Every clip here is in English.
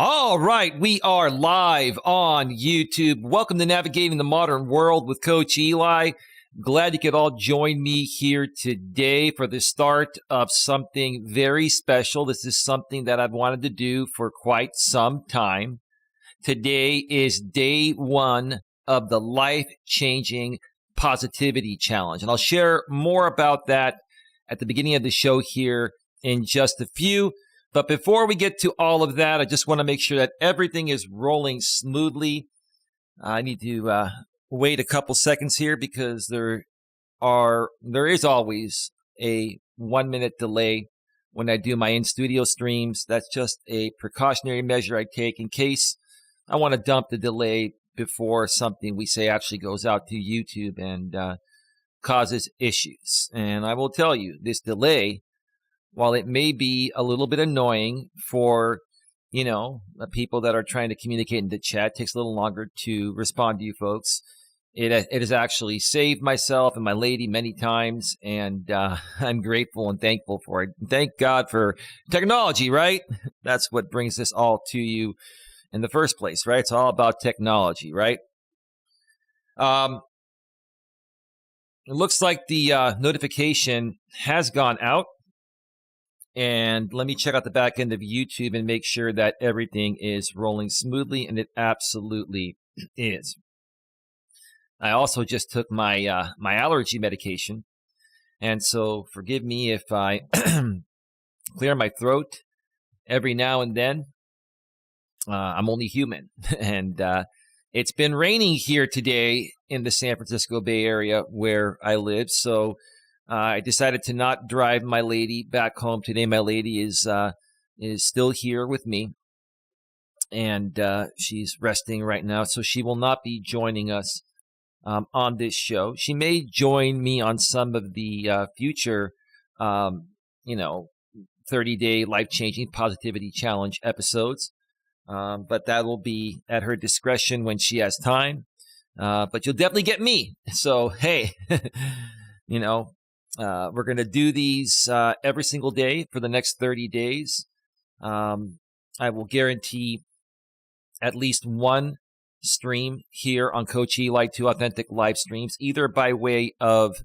All right, we are live on YouTube. Welcome to Navigating the Modern World with Coach Eli. Glad you could all join me here today for the start of something very special. This is something that I've wanted to do for quite some time. Today is day one of the life-changing positivity challenge, and I'll share more about that at the beginning of the show here in just a few. But before we get to all of that, I just want to make sure that everything is rolling smoothly. I need to wait a couple seconds here because there is always a 1 minute delay when I do my in-studio streams. That's just a precautionary measure I take in case I want to dump the delay before something we say actually goes out to YouTube and causes issues. And I will tell you, this delay, while it may be a little bit annoying for, the people that are trying to communicate in the chat, takes a little longer to respond to you folks. It has actually saved myself and my lady many times, and I'm grateful and thankful for it. Thank God for technology, right? That's what brings this all to you in the first place, right? It's all about technology, right? It looks like the notification has gone out. And let me check out the back end of YouTube and make sure that everything is rolling smoothly, and it absolutely is. I also just took my my allergy medication, and so forgive me if I clear my throat every now and then. I'm only human, and it's been raining here today in the San Francisco Bay Area where I live, so I decided to not drive my lady back home today. My lady is still here with me, and she's resting right now, so she will not be joining us on this show. She may join me on some of the future, 30-day life-changing positivity challenge episodes, but that will be at her discretion when she has time. But you'll definitely get me. So hey, we're going to do these every single day for the next 30 days. I will guarantee at least one stream here on Coach Eli, 2 authentic live streams, either by way of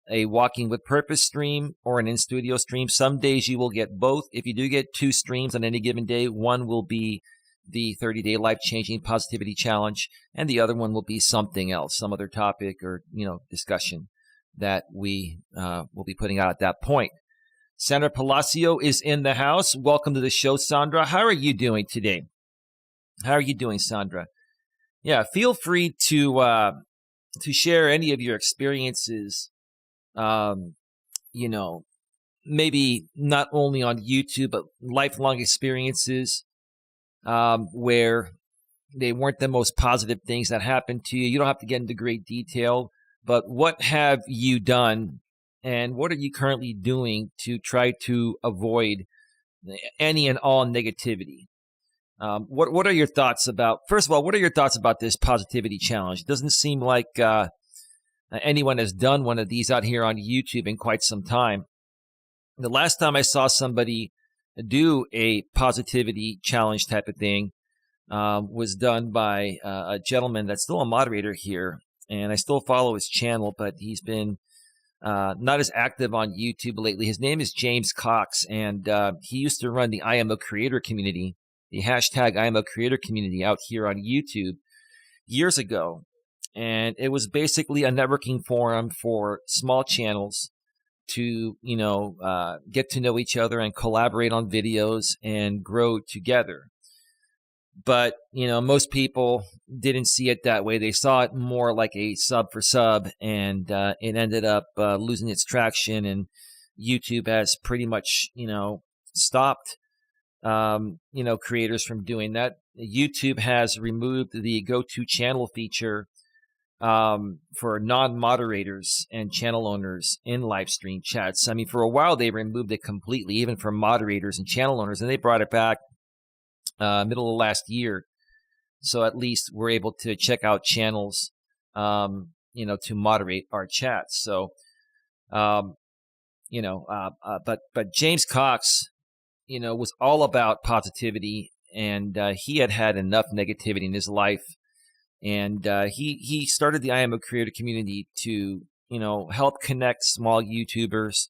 a Walking with Purpose stream or an in-studio stream. Some days you will get both. If you do get 2 streams on any given day, one will be the 30-day life-changing positivity challenge, and the other one will be something else, some other topic or, discussion that we will be putting out at that point. Sandra Palacio is in the house. Welcome to the show, Sandra. How are you doing today? How are you doing, Sandra? Yeah, feel free to share any of your experiences, maybe not only on YouTube, but lifelong experiences where they weren't the most positive things that happened to you. You don't have to get into great detail. But what have you done, and what are you currently doing to try to avoid any and all negativity? What are your thoughts about, first of all, what are your thoughts about this positivity challenge? It doesn't seem like anyone has done one of these out here on YouTube in quite some time. The last time I saw somebody do a positivity challenge type of thing was done by a gentleman that's still a moderator here. And I still follow his channel, but he's been not as active on YouTube lately. His name is James Cox, and he used to run the I Am a Creator community, the hashtag I Am a Creator community out here on YouTube years ago. And it was basically a networking forum for small channels to, get to know each other and collaborate on videos and grow together. But, most people didn't see it that way. They saw it more like a sub for sub, and it ended up losing its traction, and YouTube has pretty much, stopped, creators from doing that. YouTube has removed the go-to channel feature for non-moderators and channel owners in live stream chats. I mean, for a while, they removed it completely, even for moderators and channel owners, and they brought it back middle of last year. So at least we're able to check out channels, to moderate our chats. So, but James Cox, was all about positivity and he had enough negativity in his life, and he started the I Am a Creator community to help connect small YouTubers,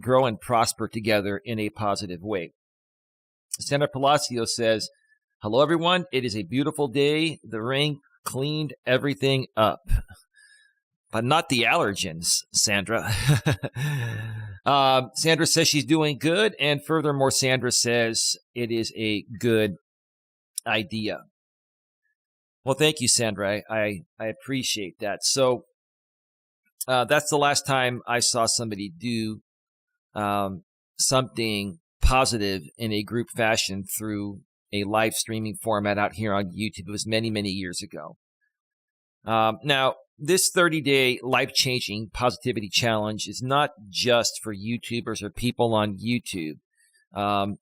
grow and prosper together in a positive way. Sandra Palacio says, "Hello, everyone. It is a beautiful day. The rain cleaned everything up, but not the allergens, Sandra." Sandra says she's doing good. And furthermore, Sandra says it is a good idea. Well, thank you, Sandra. I appreciate that. So that's the last time I saw somebody do something positive in a group fashion through a live streaming format out here on YouTube. It was many, many years ago. Now, this 30-day life-changing positivity challenge is not just for YouTubers or people on YouTube.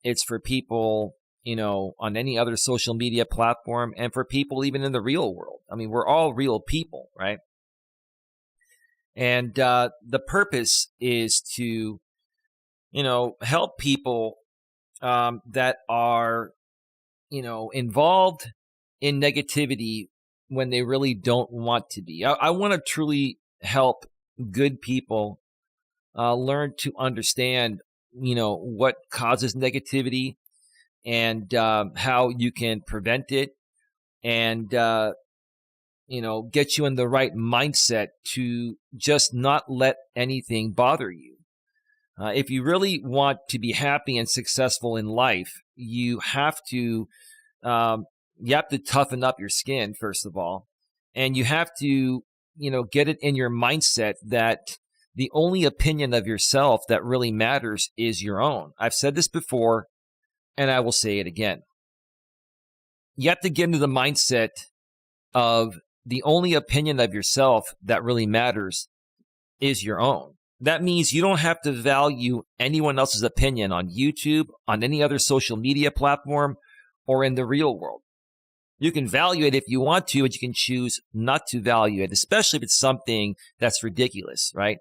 It's for people, on any other social media platform, and for people even in the real world. I mean, we're all real people, right? And the purpose is to, help people that are, involved in negativity when they really don't want to be. I want to truly help good people learn to understand, what causes negativity and how you can prevent it, and get you in the right mindset to just not let anything bother you. If you really want to be happy and successful in life, you have to toughen up your skin, first of all, and you have to, get it in your mindset that the only opinion of yourself that really matters is your own. I've said this before, and I will say it again. You have to get into the mindset of the only opinion of yourself that really matters is your own. That means you don't have to value anyone else's opinion on YouTube, on any other social media platform, or in the real world. You can value it if you want to, but you can choose not to value it, especially if it's something that's ridiculous, right?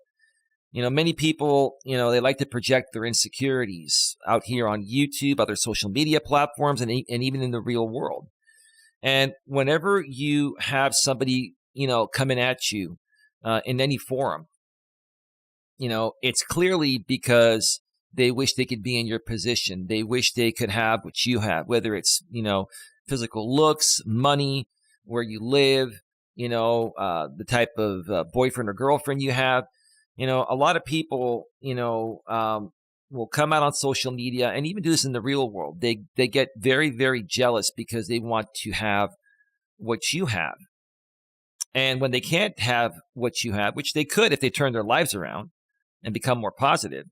Many people, they like to project their insecurities out here on YouTube, other social media platforms, and even in the real world. And whenever you have somebody, coming at you in any forum, it's clearly because they wish they could be in your position. They wish they could have what you have, whether it's, physical looks, money, where you live, the type of boyfriend or girlfriend you have. A lot of people, will come out on social media and even do this in the real world. They get very, very jealous because they want to have what you have. And when they can't have what you have, which they could if they turn their lives around and become more positive,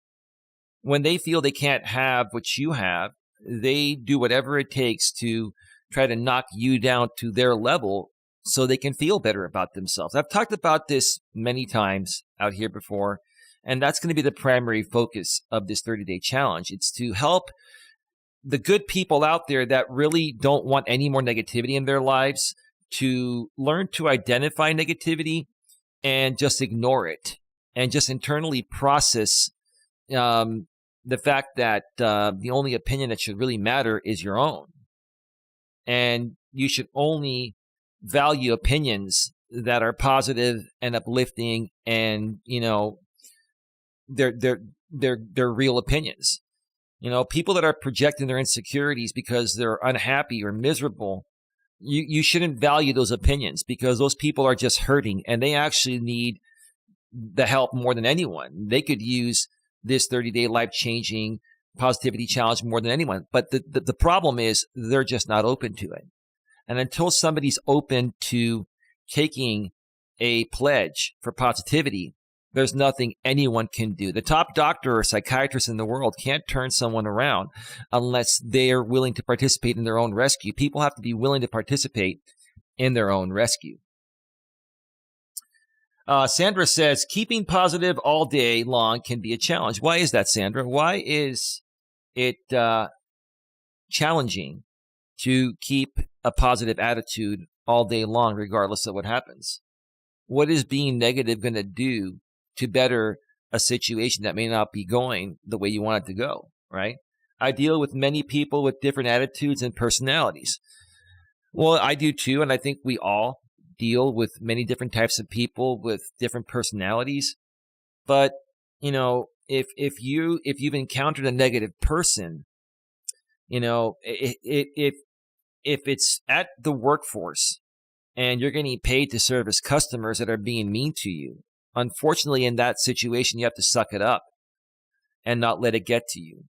when they feel they can't have what you have, they do whatever it takes to try to knock you down to their level so they can feel better about themselves. I've talked about this many times out here before, and that's going to be the primary focus of this 30-day challenge. It's to help the good people out there that really don't want any more negativity in their lives to learn to identify negativity and just ignore it, and just internally process the fact that the only opinion that should really matter is your own. And you should only value opinions that are positive and uplifting, and they're real opinions. People that are projecting their insecurities because they're unhappy or miserable, you shouldn't value those opinions, because those people are just hurting and they actually need the help more than anyone. They could use this 30-day life-changing positivity challenge more than anyone. But the problem is they're just not open to it. And until somebody's open to taking a pledge for positivity, there's nothing anyone can do. The top doctor or psychiatrist in the world can't turn someone around unless they're willing to participate in their own rescue. People have to be willing to participate in their own rescue. Sandra says, keeping positive all day long can be a challenge. Why is that, Sandra? Why is it challenging to keep a positive attitude all day long, regardless of what happens? What is being negative going to do to better a situation that may not be going the way you want it to go, right? I deal with many people with different attitudes and personalities. Well, I do too, and I think we all deal with many different types of people with different personalities. But, if you've encountered a negative person, if it's at the workforce and you're getting paid to service customers that are being mean to you, unfortunately, in that situation, you have to suck it up and not let it get to you,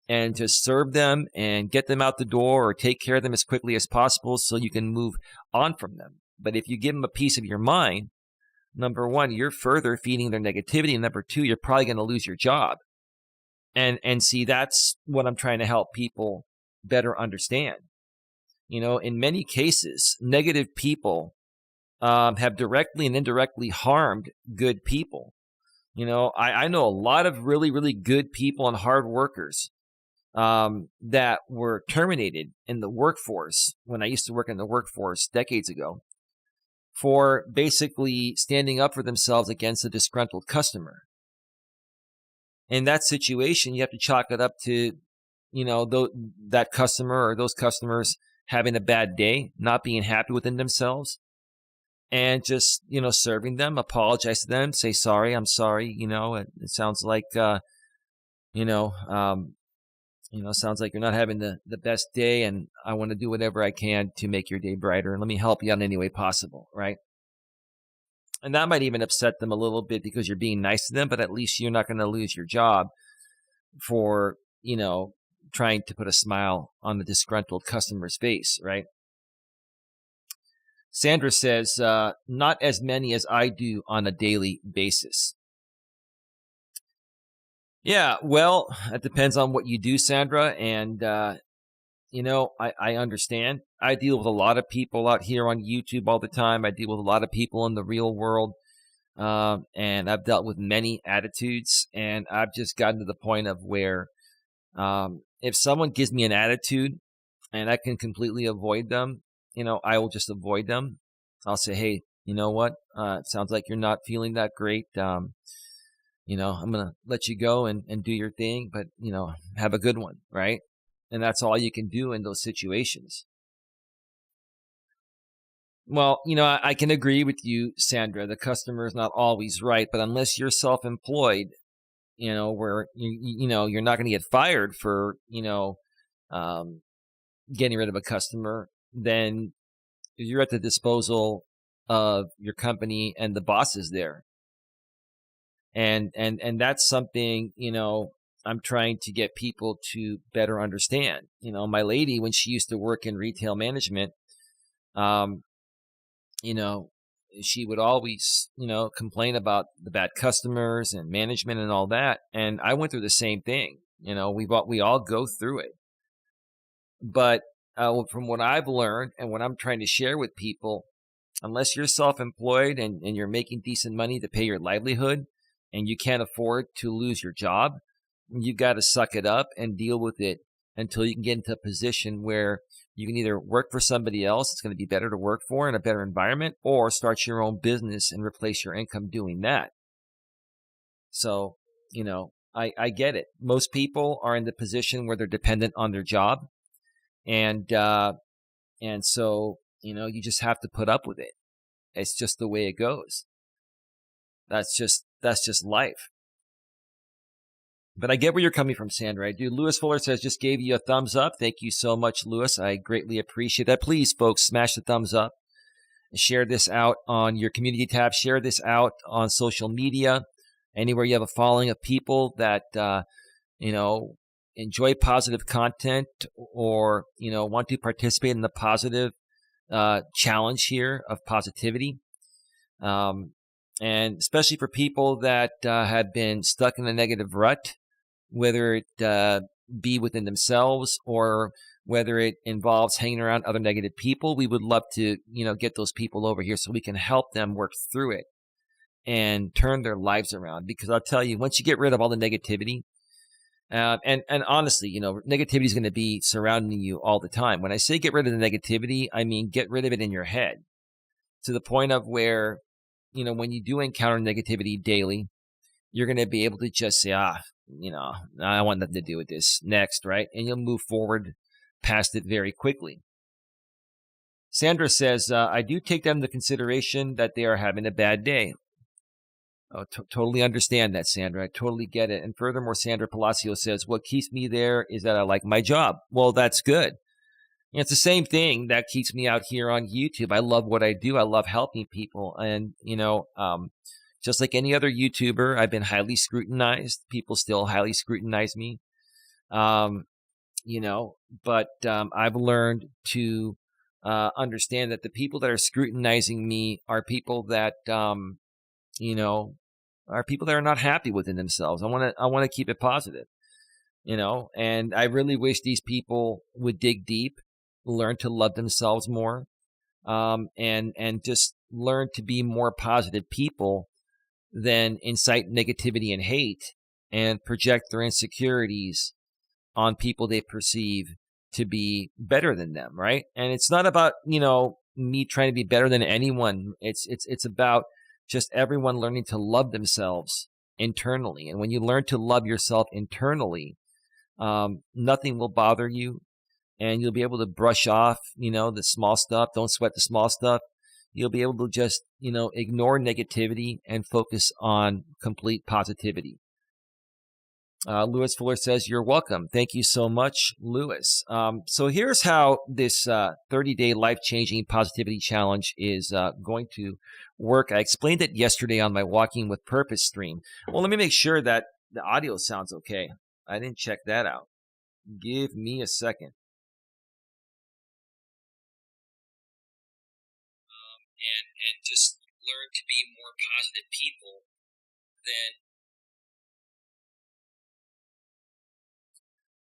and just serve them and get them out the door or take care of them as quickly as possible so you can move on from them. But if you give them a piece of your mind, number one, you're further feeding their negativity. And number two, you're probably going to lose your job. And see, that's what I'm trying to help people better understand. In many cases, negative people have directly and indirectly harmed good people. I know a lot of really, really good people and hard workers that were terminated in the workforce when I used to work in the workforce decades ago for basically standing up for themselves against a disgruntled customer. In that situation, you have to chalk it up to, that customer or those customers having a bad day, not being happy within themselves, and just, serving them, apologize to them, say, sorry, I'm sorry. It sounds like, sounds like you're not having the best day, and I want to do whatever I can to make your day brighter, and let me help you out in any way possible, right? And that might even upset them a little bit because you're being nice to them, but at least you're not going to lose your job for, trying to put a smile on the disgruntled customer's face, right? Sandra says, not as many as I do on a daily basis. Yeah, well, it depends on what you do, Sandra. And, I understand. I deal with a lot of people out here on YouTube all the time. I deal with a lot of people in the real world. And I've dealt with many attitudes. And I've just gotten to the point of where if someone gives me an attitude and I can completely avoid them, I will just avoid them. I'll say, hey, you know what? It sounds like you're not feeling that great. I'm going to let you go and do your thing, but, have a good one, right? And that's all you can do in those situations. Well, I can agree with you, Sandra. The customer is not always right, but unless you're self-employed, where, you're not going to get fired for, getting rid of a customer, then you're at the disposal of your company and the bosses there. And that's something, I'm trying to get people to better understand. My lady, when she used to work in retail management, she would always, complain about the bad customers and management and all that. And I went through the same thing. We all go through it. But from what I've learned and what I'm trying to share with people, unless you're self-employed and you're making decent money to pay your livelihood and you can't afford to lose your job, you got to suck it up and deal with it until you can get into a position where you can either work for somebody else, it's going to be better to work for in a better environment, or start your own business and replace your income doing that. So, I get it. Most people are in the position where they're dependent on their job. And so, you just have to put up with it. It's just the way it goes. That's just life. But I get where you're coming from, Sandra. I do. Lewis Fuller says, just gave you a thumbs up. Thank you so much, Lewis. I greatly appreciate that. Please, folks, smash the thumbs up. Share this out on your community tab. Share this out on social media. Anywhere you have a following of people that, enjoy positive content or, want to participate in the positive challenge here of positivity. And especially for people that have been stuck in a negative rut, whether it be within themselves or whether it involves hanging around other negative people, we would love to, get those people over here so we can help them work through it and turn their lives around. Because I'll tell you, once you get rid of all the negativity, and honestly, negativity is going to be surrounding you all the time. When I say get rid of the negativity, I mean get rid of it in your head to the point of where, when you do encounter negativity daily, you're going to be able to just say, I want nothing to do with this. Next, right? And you'll move forward past it very quickly. Sandra says, I do take them into consideration that they are having a bad day. Oh, totally understand that, Sandra. I totally get it. And furthermore, Sandra Palacio says, what keeps me there is that I like my job. Well, that's good. And it's the same thing that keeps me out here on YouTube. I love what I do. I love helping people. And, just like any other YouTuber, I've been highly scrutinized. People still highly scrutinize me. But I've learned to understand that the people that are scrutinizing me are people that, are people that are not happy within themselves. I want to keep it positive, and I really wish these people would dig deep, learn to love themselves more, and just learn to be more positive people than incite negativity and hate and project their insecurities on people they perceive to be better than them, right? And it's not about, me trying to be better than anyone. It's about just everyone learning to love themselves internally. And when you learn to love yourself internally, nothing will bother you, and you'll be able to brush off, the small stuff. Don't sweat the small stuff. You'll be able to just, ignore negativity and focus on complete positivity. Lewis Fuller says, you're welcome. Thank you so much, Lewis. So here's how this 30-day life-changing positivity challenge is going to work. I explained it yesterday on my Walking with Purpose stream. Well, let me make sure that the audio sounds okay. I didn't check that out. Give me a second. And just learn to be more positive people than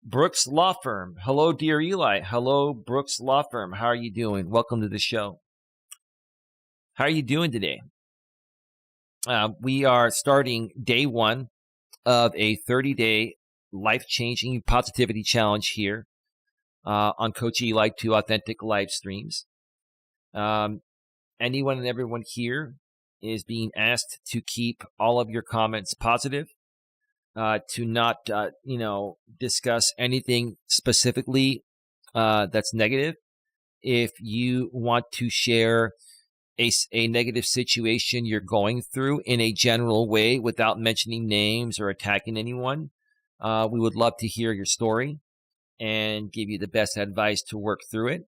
Brooks Law Firm. Hello, dear Eli. Hello, Brooks Law Firm. How are you doing? Welcome to the show. How are you doing today? We are starting day one of a 30-day life-changing positivity challenge here on Coach Eli 2 Authentic live streams. Anyone and everyone here is being asked to keep all of your comments positive, to not, discuss anything specifically that's negative. If you want to share a negative situation you're going through in a general way without mentioning names or attacking anyone, we would love to hear your story and give you the best advice to work through it.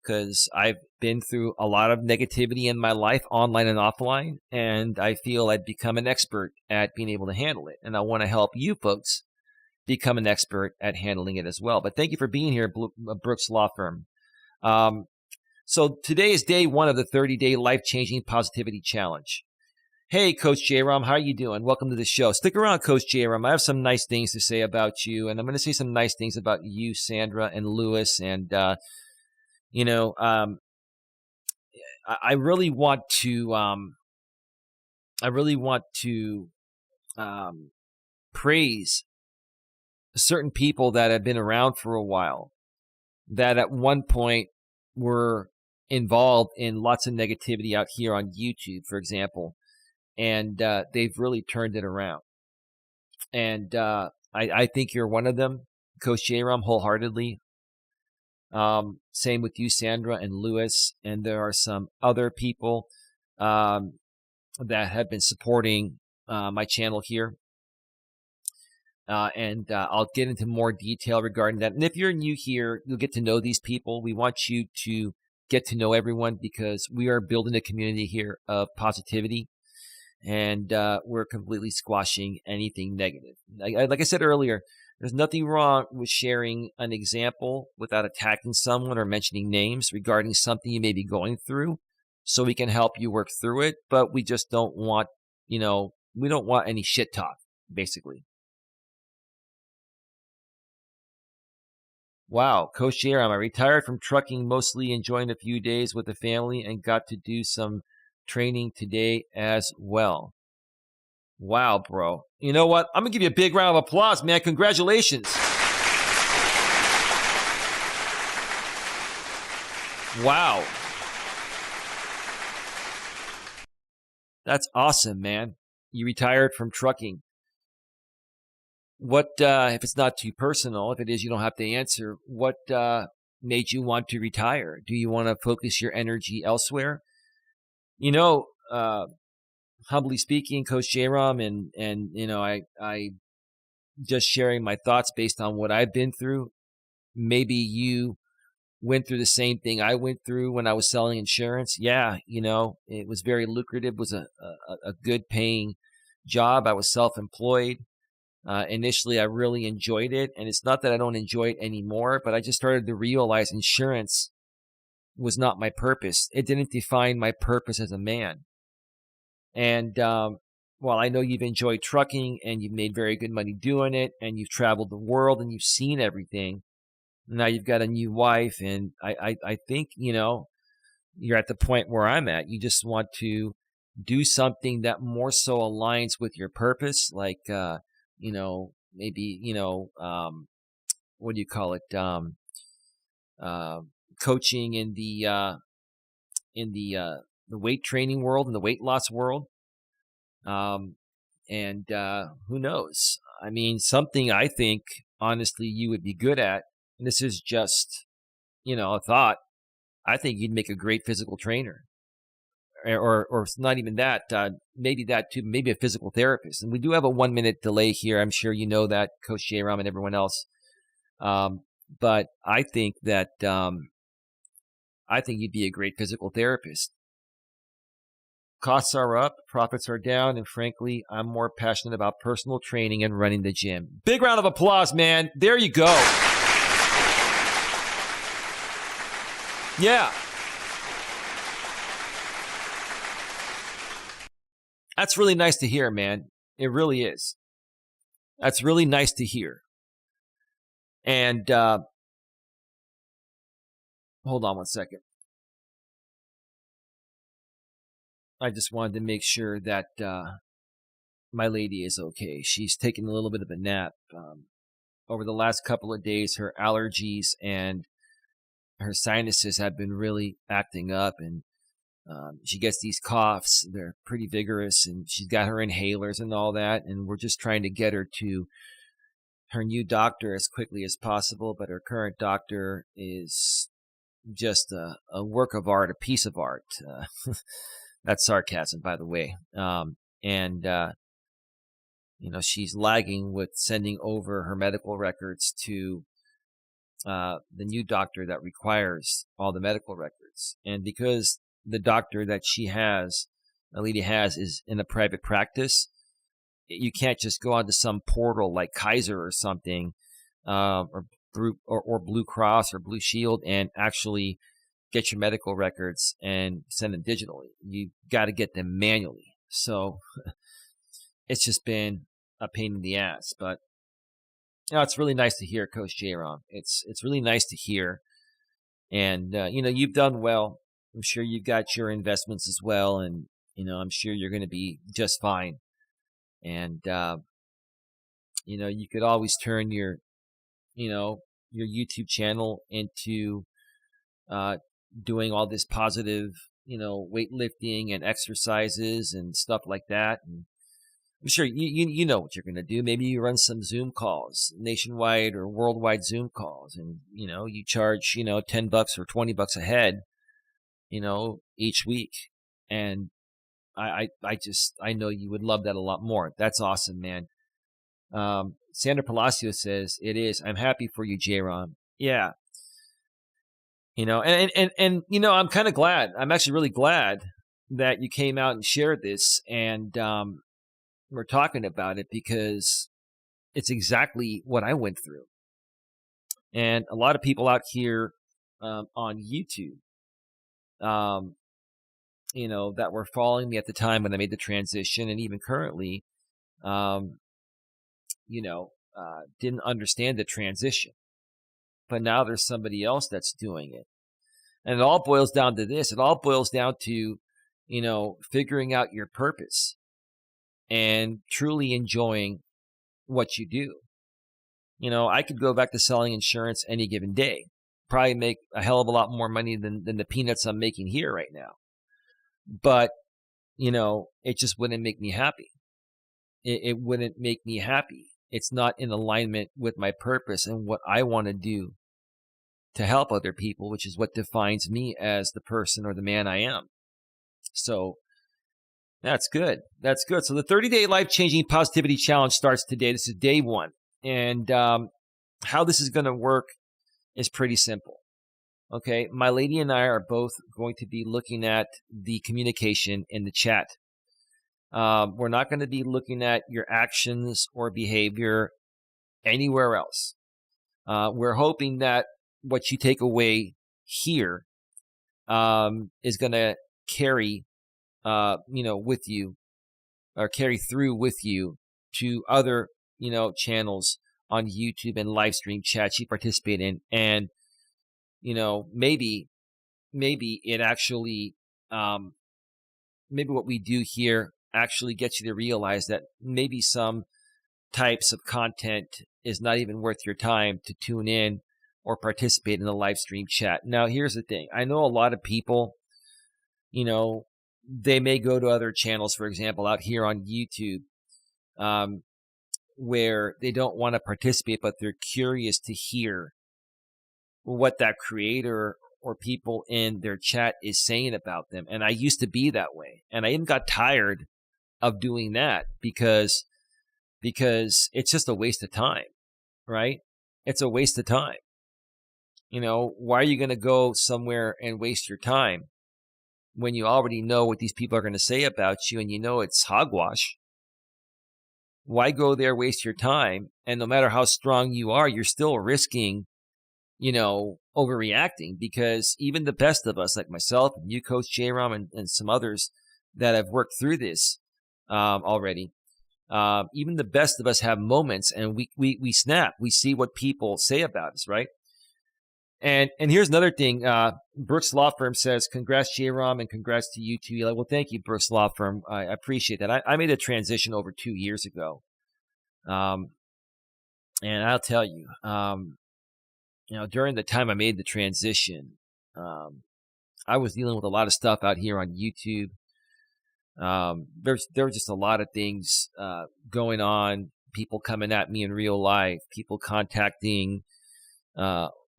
Because I've been through a lot of negativity in my life, online and offline, and I feel I've become an expert at being able to handle it. And I want to help you folks become an expert at handling it as well. But thank you for being here, Brooks Law Firm. So today is day one of the 30-day life-changing positivity challenge. Hey, Coach J-Ram, how are you doing? Welcome to the show. Stick around, Coach J-Ram. I have some nice things to say about you, and I'm going to say some nice things about you, Sandra and Lewis, and I really want to praise certain people that have been around for a while, that at one point were involved in lots of negativity out here on YouTube, for example, and they've really turned it around. And I think you're one of them, Coach J-Ram, wholeheartedly. Same with you, Sandra and Lewis, and there are some other people that have been supporting my channel here, and I'll get into more detail regarding that. And if you're new here, you'll get to know these people. We want you to get to know everyone because we are building a community here of positivity, and we're completely squashing anything negative. Like I said earlier, there's nothing wrong with sharing an example without attacking someone or mentioning names regarding something you may be going through, so we can help you work through it. But we just don't want, we don't want any shit talk, basically. Wow, Coach Aaron, I retired from trucking, mostly enjoying a few days with the family, and got to do some training today as well. Wow, bro. You know what? I'm going to give you a big round of applause, man. Congratulations. Wow. That's awesome, man. You retired from trucking. What, if it's not too personal, if it is, you don't have to answer, what made you want to retire? Do you want to focus your energy elsewhere? You know, humbly speaking, Coach J-Rom, and I just sharing my thoughts based on what I've been through. Maybe you went through the same thing I went through when I was selling insurance. Yeah, it was very lucrative. It was a good paying job. I was self-employed. Initially, I really enjoyed it. And it's not that I don't enjoy it anymore, but I just started to realize insurance was not my purpose. It didn't define my purpose as a man. And while I know you've enjoyed trucking and you've made very good money doing it and you've traveled the world and you've seen everything, now you've got a new wife. And I think, you're at the point where I'm at. You just want to do something that more so aligns with your purpose, like, maybe, what do you call it? Coaching in the weight training world, in the weight loss world. And who knows? I mean, something I think, honestly, you would be good at, and this is just, a thought. I think you'd make a great physical trainer. Or not even that, maybe that too, maybe a physical therapist. And we do have a 1-minute delay here. I'm sure you know that, Coach J-Ram and everyone else. But I think that, I think you'd be a great physical therapist. Costs are up, profits are down, and frankly, I'm more passionate about personal training and running the gym. Big round of applause, man. There you go. Yeah. That's really nice to hear, man. It really is. That's really nice to hear. And hold on one second. I just wanted to make sure that my lady is okay. She's taking a little bit of a nap. Over the last couple of days, her allergies and her sinuses have been really acting up, and she gets these coughs. They're pretty vigorous, and she's got her inhalers and all that. And we're just trying to get her to her new doctor as quickly as possible. But her current doctor is just a work of art, a piece of art. That's sarcasm, by the way. She's lagging with sending over her medical records to the new doctor that requires all the medical records. And because the doctor that the lady has, is in a private practice, you can't just go onto some portal like Kaiser or something, or Blue Cross or Blue Shield, and actually get your medical records and send them digitally. You got to get them manually. So it's just been a pain in the ass. But it's really nice to hear, Coach J-Rom. It's really nice to hear. And you've done well. I'm sure you've got your investments as well, and I'm sure you're going to be just fine. And you could always turn your YouTube channel into doing all this positive, weightlifting and exercises and stuff like that. And I'm sure you know what you're going to do. Maybe you run some Zoom calls, nationwide or worldwide Zoom calls, and you charge $10 or $20 a head, each week. And I know you would love that a lot more. That's awesome, man. Sandra Palacio says, "It is. I'm happy for you, J-Ron." Yeah. And I'm kind of glad. I'm actually really glad that you came out and shared this, and we're talking about it, because it's exactly what I went through. And a lot of people out here on YouTube, that were following me at the time when I made the transition, and even currently, didn't understand the transition. But now there's somebody else that's doing it. And it all boils down to this. It all boils down to, figuring out your purpose and truly enjoying what you do. I could go back to selling insurance any given day, probably make a hell of a lot more money than the peanuts I'm making here right now. But, it just wouldn't make me happy. It wouldn't make me happy. it's not in alignment with my purpose and what I want to do to help other people, which is what defines me as the person or the man I am. So that's good. That's good. So the 30-day life-changing positivity challenge starts today. This is day one. And how this is going to work is pretty simple. Okay, my lady and I are both going to be looking at the communication in the chat. We're not going to be looking at your actions or behavior anywhere else. We're hoping that what you take away here is going to carry, with you, or carry through with you to other, channels on YouTube and live stream chats you participate in, and maybe it actually, maybe what we do here actually gets you to realize that maybe some types of content is not even worth your time to tune in or participate in the live stream chat. Now, here's the thing. I know a lot of people, they may go to other channels, for example, out here on YouTube, where they don't want to participate, but they're curious to hear what that creator or people in their chat is saying about them. And I used to be that way. And I even got tired of doing that because it's just a waste of time, right? It's a waste of time. Why are you going to go somewhere and waste your time when you already know what these people are going to say about you and it's hogwash? Why go there, waste your time? And no matter how strong you are, you're still risking, overreacting, because even the best of us, like myself and you, Coach J-Ram, and some others that have worked through this already, even the best of us have moments, and we snap. We see what people say about us, right? And here's another thing. Brooks Law Firm says, congrats, J-Ram, and congrats to you too, Eli. Well, thank you, Brooks Law Firm. I appreciate that. I made a transition over 2 years ago. And I'll tell you, during the time I made the transition, I was dealing with a lot of stuff out here on YouTube. There were just a lot of things going on, people coming at me in real life, people contacting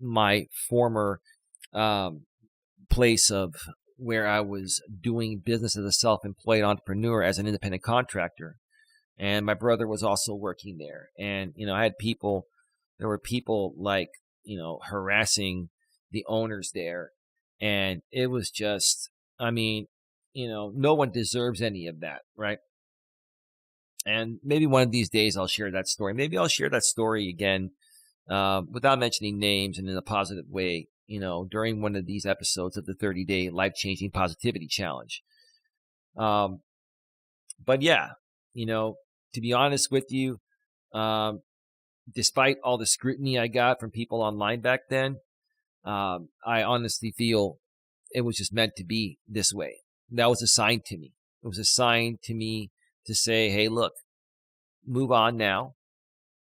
my former place of where I was doing business as a self-employed entrepreneur, as an independent contractor. And my brother was also working there. And, there were people like, harassing the owners there. And it was just, no one deserves any of that, right? And maybe one of these days I'll share that story. Maybe I'll share that story again, without mentioning names and in a positive way, during one of these episodes of the 30-day life-changing positivity challenge. But yeah, to be honest with you, despite all the scrutiny I got from people online back then, I honestly feel it was just meant to be this way. That was a sign to me. It was a sign to me to say, hey, look, move on now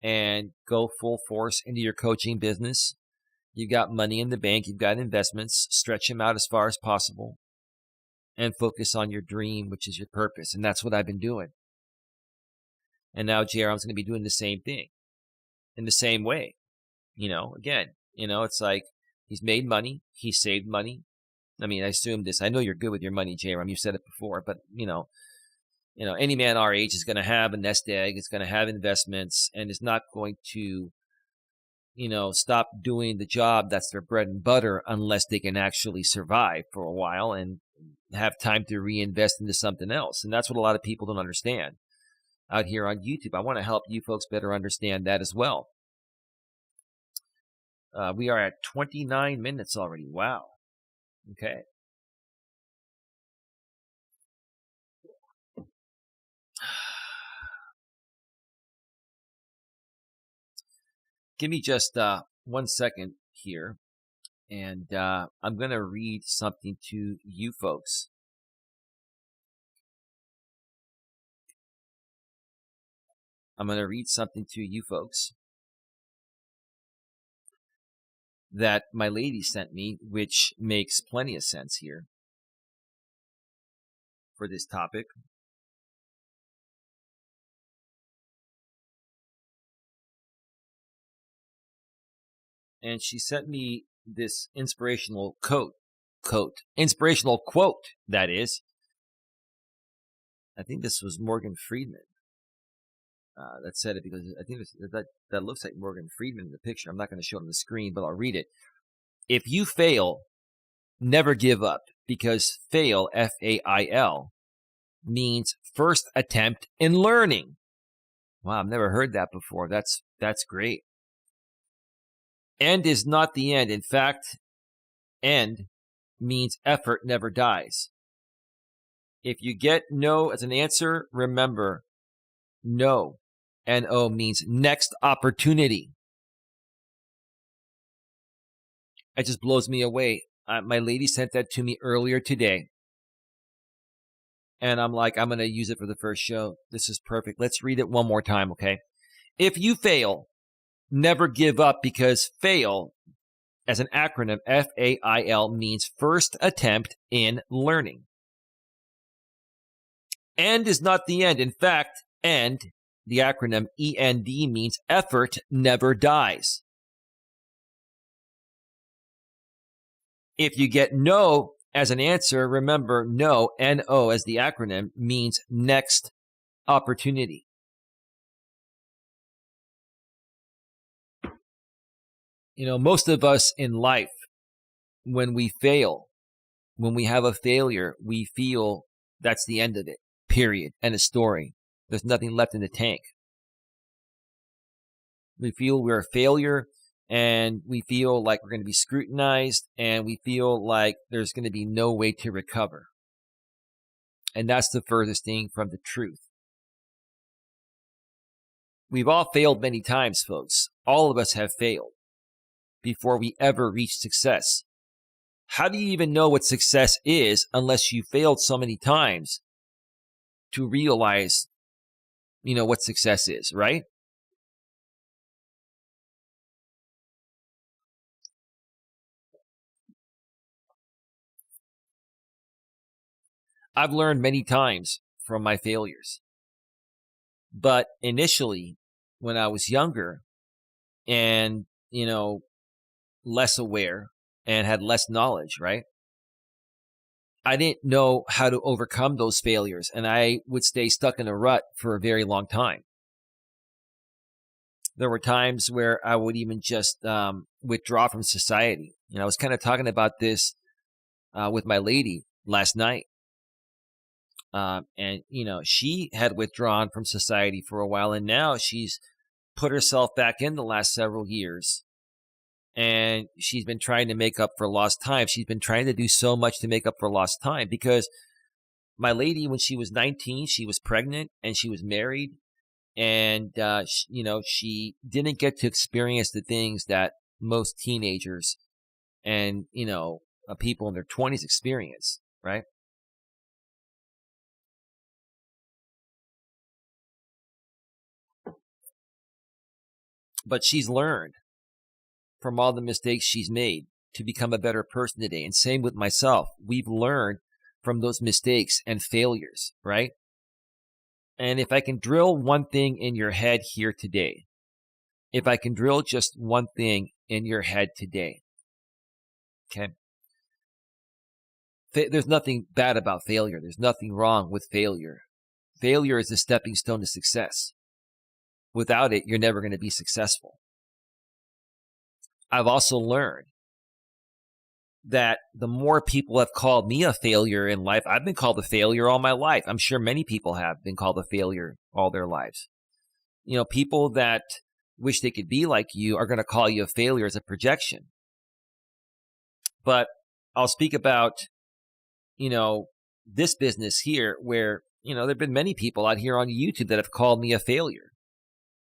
and go full force into your coaching business. You've got money in the bank. You've got investments. Stretch them out as far as possible and focus on your dream, which is your purpose. And that's what I've been doing. And now JR's going to be doing the same thing in the same way. It's like he's made money. He saved money. I assume this. I know you're good with your money, JRam. You've said it before, but any man our age is going to have a nest egg. It's going to have investments, and is not going to, stop doing the job that's their bread and butter unless they can actually survive for a while and have time to reinvest into something else. And that's what a lot of people don't understand out here on YouTube. I want to help you folks better understand that as well. We are at 29 minutes already. Wow. Okay. Give me just 1 second here, and I'm going to read something to you folks. That my lady sent me, which makes plenty of sense here for this topic. and she sent me this inspirational inspirational quote, that is. I think this was Morgan Freeman that said it, because I think that looks like Morgan Freeman in the picture. I'm not going to show it on the screen, but I'll read it. If you fail, never give up, because fail, F-A-I-L, means first attempt in learning. Wow, I've never heard that before. That's great. End is not the end. In fact, end means effort never dies. If you get no as an answer, remember, no, N-O, means next opportunity. It just blows me away. My lady sent that to me earlier today. And I'm like, I'm going to use it for the first show. This is perfect. Let's read it one more time, okay? If you fail, never give up, because fail, as an acronym, F-A-I-L, means first attempt in learning. End is not the end. In fact, end, the acronym E-N-D, means effort never dies. If you get no as an answer, remember, no, N-O, as the acronym, means next opportunity. You know, most of us in life, when we fail, when we have a failure, we feel that's the end of it, period, end of story. There's nothing left in the tank. We feel we're a failure, and we feel like we're going to be scrutinized, and we feel like there's going to be no way to recover. And that's the furthest thing from the truth. We've all failed many times, folks. All of us have failed before we ever reach success. How do you even know what success is unless you failed so many times to realize, what success is, right? I've learned many times from my failures. But initially, when I was younger and, less aware and had less knowledge, right? I didn't know how to overcome those failures, and I would stay stuck in a rut for a very long time. There were times where I would even just withdraw from society. I was kind of talking about this with my lady last night. And she had withdrawn from society for a while, and now she's put herself back in the last several years. And she's been trying to make up for lost time. She's been trying to do so much to make up for lost time, because my lady, when she was 19, she was pregnant and she was married. And, she didn't get to experience the things that most teenagers and, people in their 20s experience, right? But she's learned from all the mistakes she's made to become a better person today. And same with myself. We've learned from those mistakes and failures, right? And if I can drill one thing in your head here today, if I can drill just one thing in your head today, okay? There's nothing bad about failure. There's nothing wrong with failure. Failure is a stepping stone to success. Without it, you're never going to be successful. I've also learned that the more people have called me a failure in life, I've been called a failure all my life. I'm sure many people have been called a failure all their lives. People that wish they could be like you are going to call you a failure as a projection. But I'll speak about, this business here where, there have been many people out here on YouTube that have called me a failure.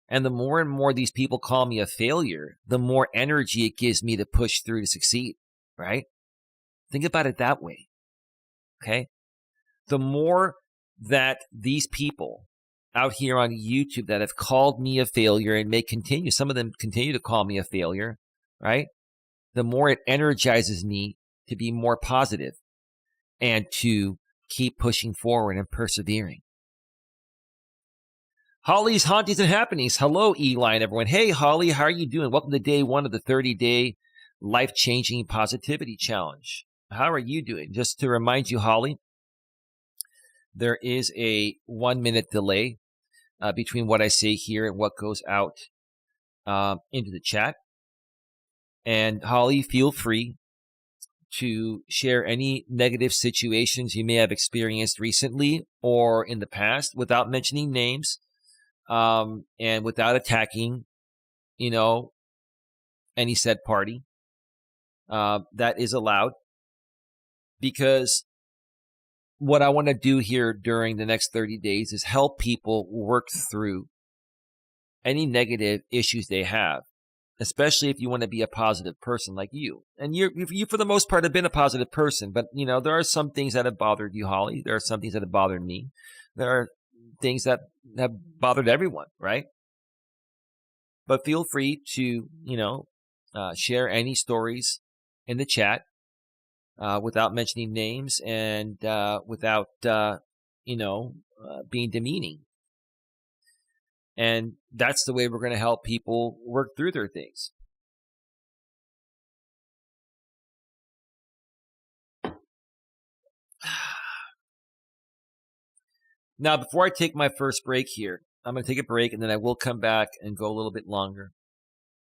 And the more and more these people call me a failure, the more energy it gives me to push through to succeed, right? Think about it that way, okay? The more that these people out here on YouTube that have called me a failure and may continue, some of them continue to call me a failure, right? The more it energizes me to be more positive and to keep pushing forward and persevering. Holly's Hauntings and Happenings. Hello, Eli and everyone. Hey, Holly, how are you doing? Welcome to day 1 of the 30-day life-changing positivity challenge. How are you doing? Just to remind you, Holly, there is a 1-minute delay between what I say here and what goes out into the chat. And Holly, feel free to share any negative situations you may have experienced recently or in the past without mentioning names. And without attacking, any said party, that is allowed, because what I want to do here during the next 30 days is help people work through any negative issues they have, especially if you want to be a positive person like you. And you for the most part, have been a positive person, but, there are some things that have bothered you, Holly. There are some things that have bothered me. There are things that have bothered everyone, right? But feel free to, share any stories in the chat without mentioning names and without, being demeaning. And that's the way we're going to help people work through their things. Now, before I take my first break here, I'm going to take a break and then I will come back and go a little bit longer.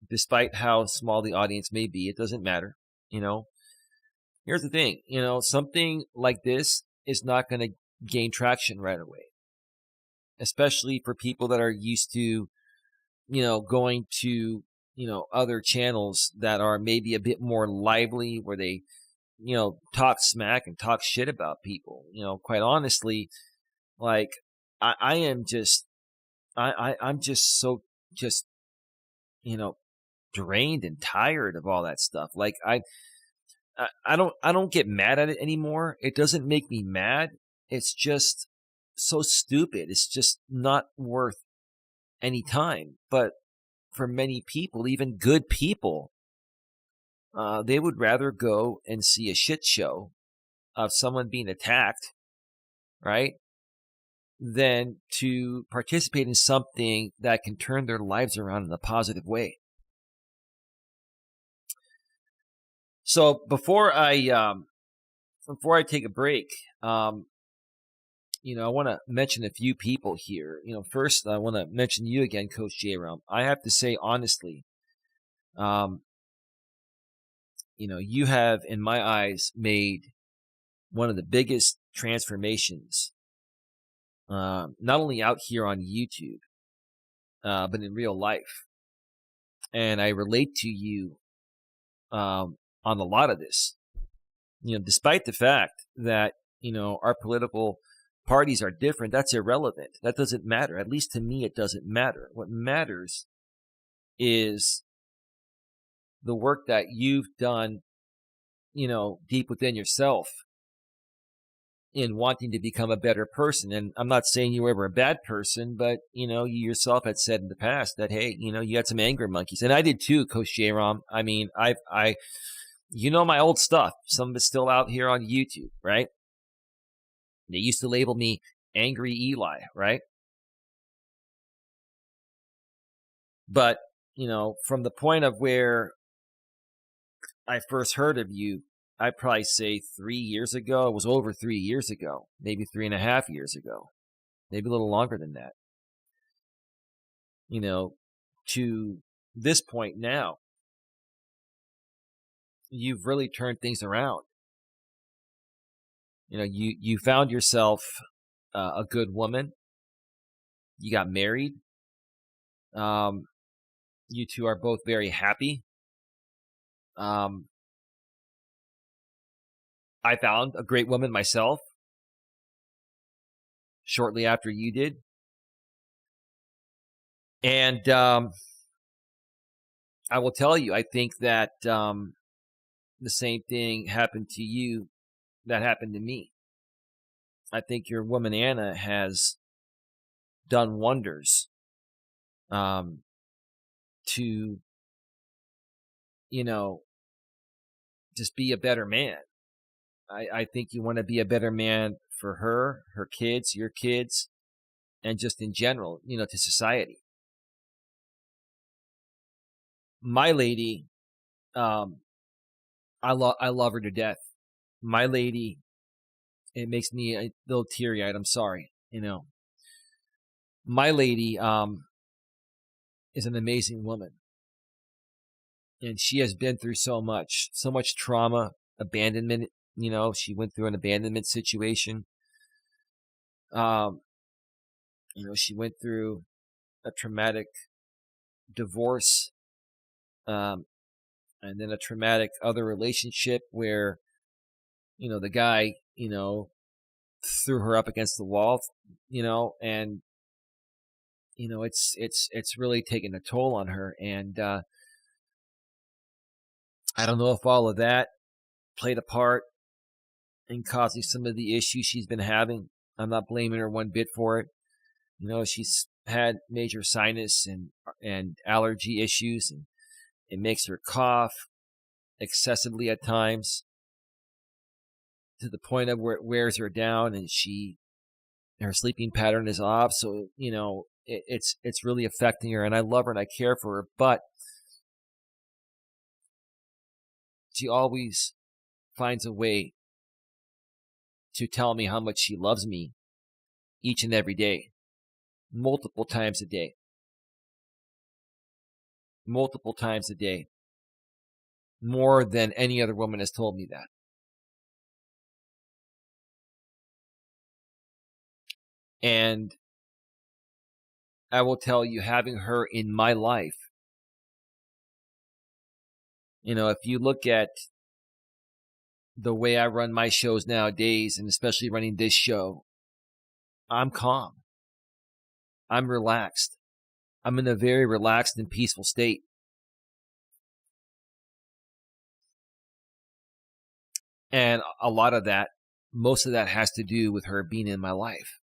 Despite how small the audience may be, it doesn't matter. Here's the thing, something like this is not going to gain traction right away, especially for people that are used to, going to, other channels that are maybe a bit more lively, where they, talk smack and talk shit about people. Quite honestly, like I'm just so drained and tired of all that stuff. Like I don't get mad at it anymore. It doesn't make me mad. It's just so stupid. It's just not worth any time. But for many people, even good people, they would rather go and see a shit show of someone being attacked, right, than to participate in something that can turn their lives around in a positive way. So before I take a break, I want to mention a few people here. First, I want to mention you again, Coach Eli. I have to say honestly, you have, in my eyes, made one of the biggest transformations, not only out here on YouTube, but in real life. And I relate to you on a lot of this. Despite the fact that, our political parties are different, that's irrelevant. That doesn't matter. At least to me, it doesn't matter. What matters is the work that you've done, deep within yourself in wanting to become a better person. And I'm not saying you were ever a bad person, but, you yourself had said in the past that, hey, you had some anger monkeys. And I did too, Coach Eli. I mean, I my old stuff. Some of it's still out here on YouTube, right? They used to label me Angry Eli, right? But, from the point of where I first heard of you, I'd probably say 3 years ago. It was over 3 years ago, maybe 3.5 years ago, maybe a little longer than that. To this point now, you've really turned things around. You found yourself a good woman. You got married. You two are both very happy. I found a great woman myself shortly after you did. And I will tell you, I think that the same thing happened to you that happened to me. I think your woman, Anna, has done wonders to, just be a better man. I think you want to be a better man for her kids, your kids, and just in general, to society. My lady, I love her to death. My lady, it makes me a little teary-eyed. I'm sorry. My lady is an amazing woman, and she has been through so much trauma, abandonment. She went through an abandonment situation. She went through a traumatic divorce, and then a traumatic other relationship where, the guy, threw her up against the wall, and, it's really taken a toll on her. And, I don't know if all of that played a part in causing some of the issues she's been having. I'm not blaming her one bit for it. She's had major sinus and allergy issues, and it makes her cough excessively at times to the point of where it wears her down, and her sleeping pattern is off. So, it's really affecting her, and I love her and I care for her, but she always finds a way to tell me how much she loves me each and every day, multiple times a day, more than any other woman has told me that. And I will tell you, having her in my life, if you look at the way I run my shows nowadays, and especially running this show, I'm calm. I'm relaxed. I'm in a very relaxed and peaceful state. And a lot of that, most of that has to do with her being in my life.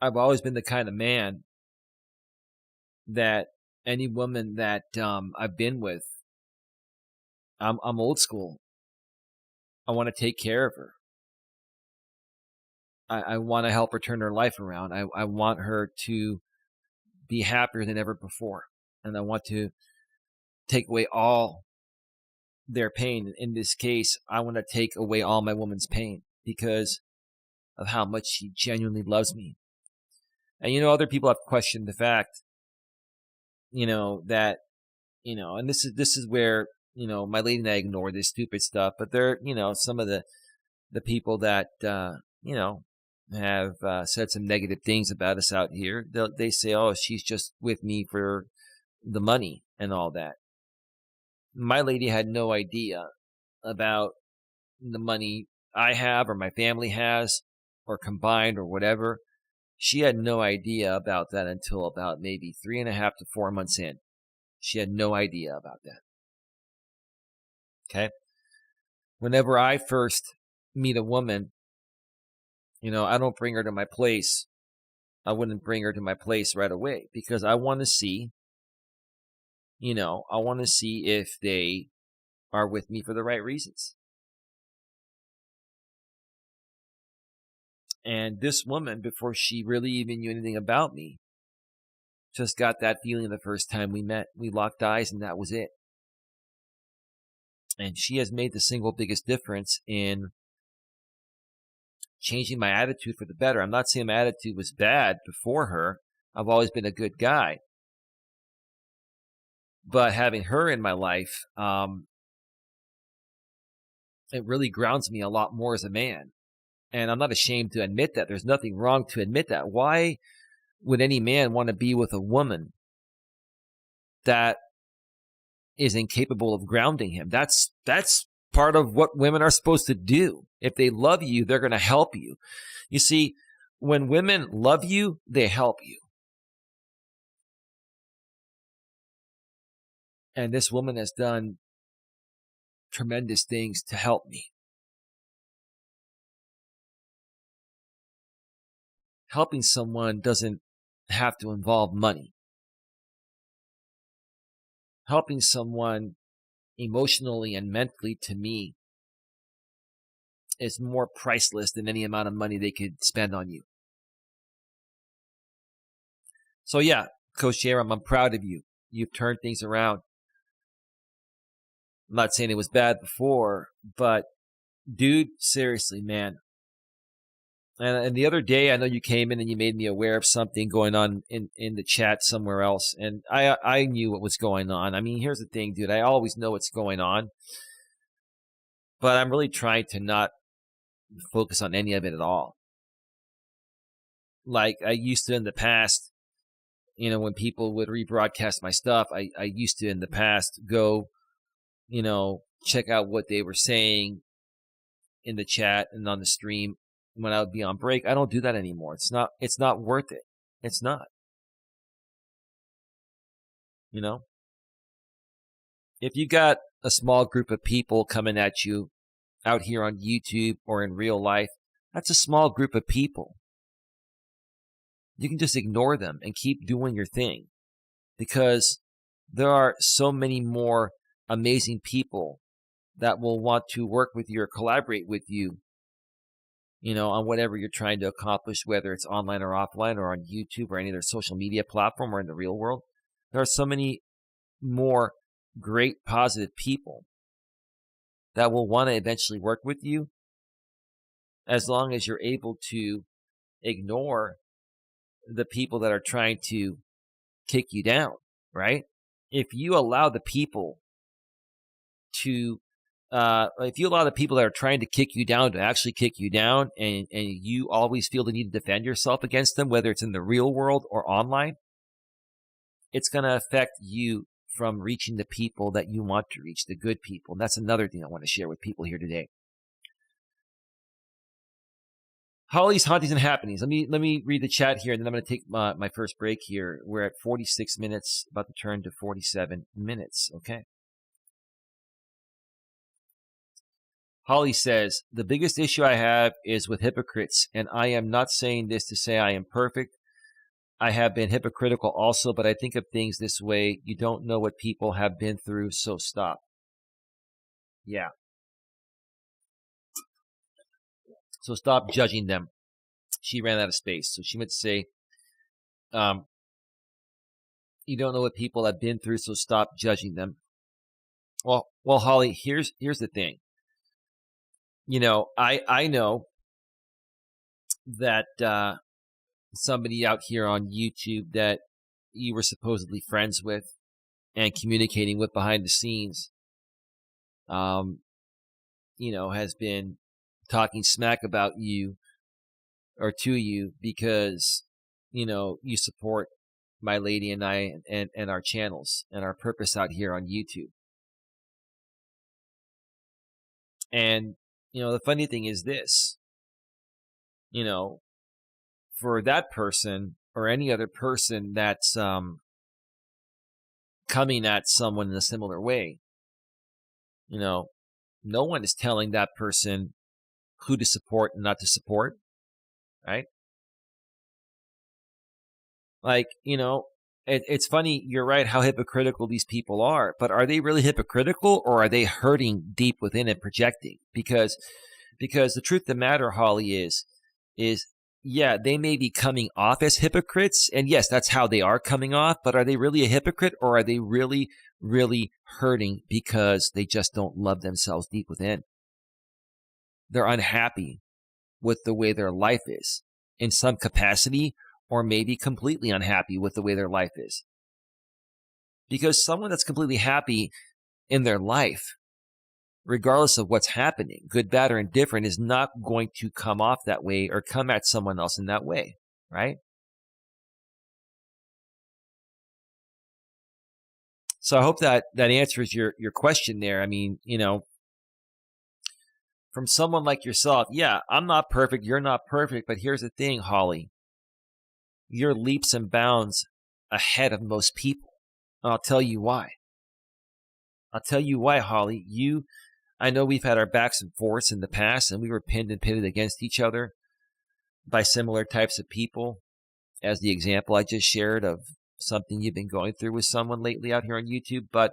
I've always been the kind of man that any woman that I've been with, I'm old school. I want to take care of her. I want to help her turn her life around. I want her to be happier than ever before. And I want to take away all their pain. In this case, I want to take away all my woman's pain because of how much she genuinely loves me. And, other people have questioned the fact, that, and this is where, my lady and I ignore this stupid stuff, but they're, some of the people that, have said some negative things about us out here. They say, oh, she's just with me for the money and all that. My lady had no idea about the money I have or my family has or combined or whatever. She had no idea about that until about maybe 3.5 to 4 months in. She had no idea about that. Okay. Whenever I first meet a woman, I don't bring her to my place. I wouldn't bring her to my place right away because I want to see, if they are with me for the right reasons. And this woman, before she really even knew anything about me, just got that feeling the first time we met. We locked eyes and that was it. And she has made the single biggest difference in changing my attitude for the better. I'm not saying my attitude was bad before her. I've always been a good guy. But having her in my life, it really grounds me a lot more as a man. And I'm not ashamed to admit that. There's nothing wrong to admit that. Why would any man want to be with a woman that is incapable of grounding him? That's part of what women are supposed to do. If they love you, they're going to help you. You see, when women love you, they help you. And this woman has done tremendous things to help me. Helping someone doesn't have to involve money. Helping someone emotionally and mentally, to me, is more priceless than any amount of money they could spend on you. So yeah, Coach Eli, I'm proud of you. You've turned things around. I'm not saying it was bad before, but dude, seriously, man. And the other day, I know you came in and you made me aware of something going on in the chat somewhere else. And I knew what was going on. I mean, here's the thing, dude. I always know what's going on. But I'm really trying to not focus on any of it at all. Like I used to in the past, when people would rebroadcast my stuff, I used to in the past go, check out what they were saying in the chat and on the stream when I would be on break. I don't do that anymore. It's not worth it. It's not. If you got a small group of people coming at you out here on YouTube or in real life, that's a small group of people. You can just ignore them and keep doing your thing, because there are so many more amazing people that will want to work with you or collaborate with you, on whatever you're trying to accomplish, whether it's online or offline or on YouTube or any other social media platform or in the real world. There are so many more great, positive people that will want to eventually work with you, as long as you're able to ignore the people that are trying to kick you down, right? If you allow the people that are trying to kick you down to actually kick you down, and you always feel the need to defend yourself against them, whether it's in the real world or online, it's going to affect you from reaching the people that you want to reach, the good people. And that's another thing I want to share with people here today. Holly's Hauntings and Happenings. Let me read the chat here, and then I'm going to take my first break here. We're at 46 minutes, about to turn to 47 minutes. Okay. Holly says, the biggest issue I have is with hypocrites, and I am not saying this to say I am perfect. I have been hypocritical also, but I think of things this way. You don't know what people have been through, so stop. Yeah. So stop judging them. She ran out of space. So she meant to say, you don't know what people have been through, so stop judging them. Well, Holly, here's the thing. I know that somebody out here on YouTube that you were supposedly friends with and communicating with behind the scenes, has been talking smack about you or to you because, you support my lady and I and our channels and our purpose out here on YouTube. And, the funny thing is this, for that person or any other person that's coming at someone in a similar way, no one is telling that person who to support and not to support, right? Like, it's funny, you're right, how hypocritical these people are, but are they really hypocritical, or are they hurting deep within and projecting? Because the truth of the matter, Holly, is yeah, they may be coming off as hypocrites, and yes, that's how they are coming off, but are they really a hypocrite, or are they really, really hurting because they just don't love themselves deep within? They're unhappy with the way their life is in some capacity, or maybe completely unhappy with the way their life is. Because someone that's completely happy in their life, regardless of what's happening, good, bad, or indifferent, is not going to come off that way or come at someone else in that way, right? So I hope that answers your question there. I mean, from someone like yourself, yeah, I'm not perfect, you're not perfect, but here's the thing, Holly. You're leaps and bounds ahead of most people. And I'll tell you why. Holly. I know we've had our backs and forths in the past, and we were pinned and pitted against each other by similar types of people, as the example I just shared of something you've been going through with someone lately out here on YouTube. But,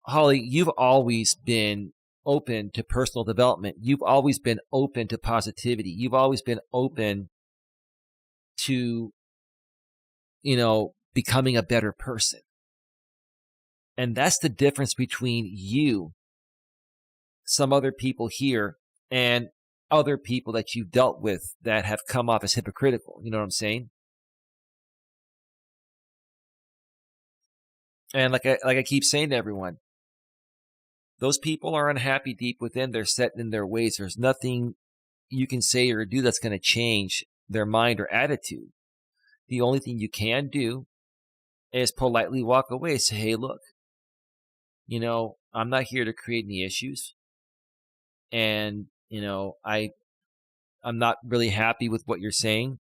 Holly, you've always been open to personal development. You've always been open to positivity. You've always been open to, becoming a better person. And that's the difference between you, some other people here, and other people that you've dealt with that have come off as hypocritical. You know what I'm saying? And like I keep saying to everyone, those people are unhappy deep within. They're set in their ways. There's nothing you can say or do that's going to change their mind or attitude. The only thing you can do is politely walk away. Say, hey, look, I'm not here to create any issues. And, I'm not really happy with what you're saying.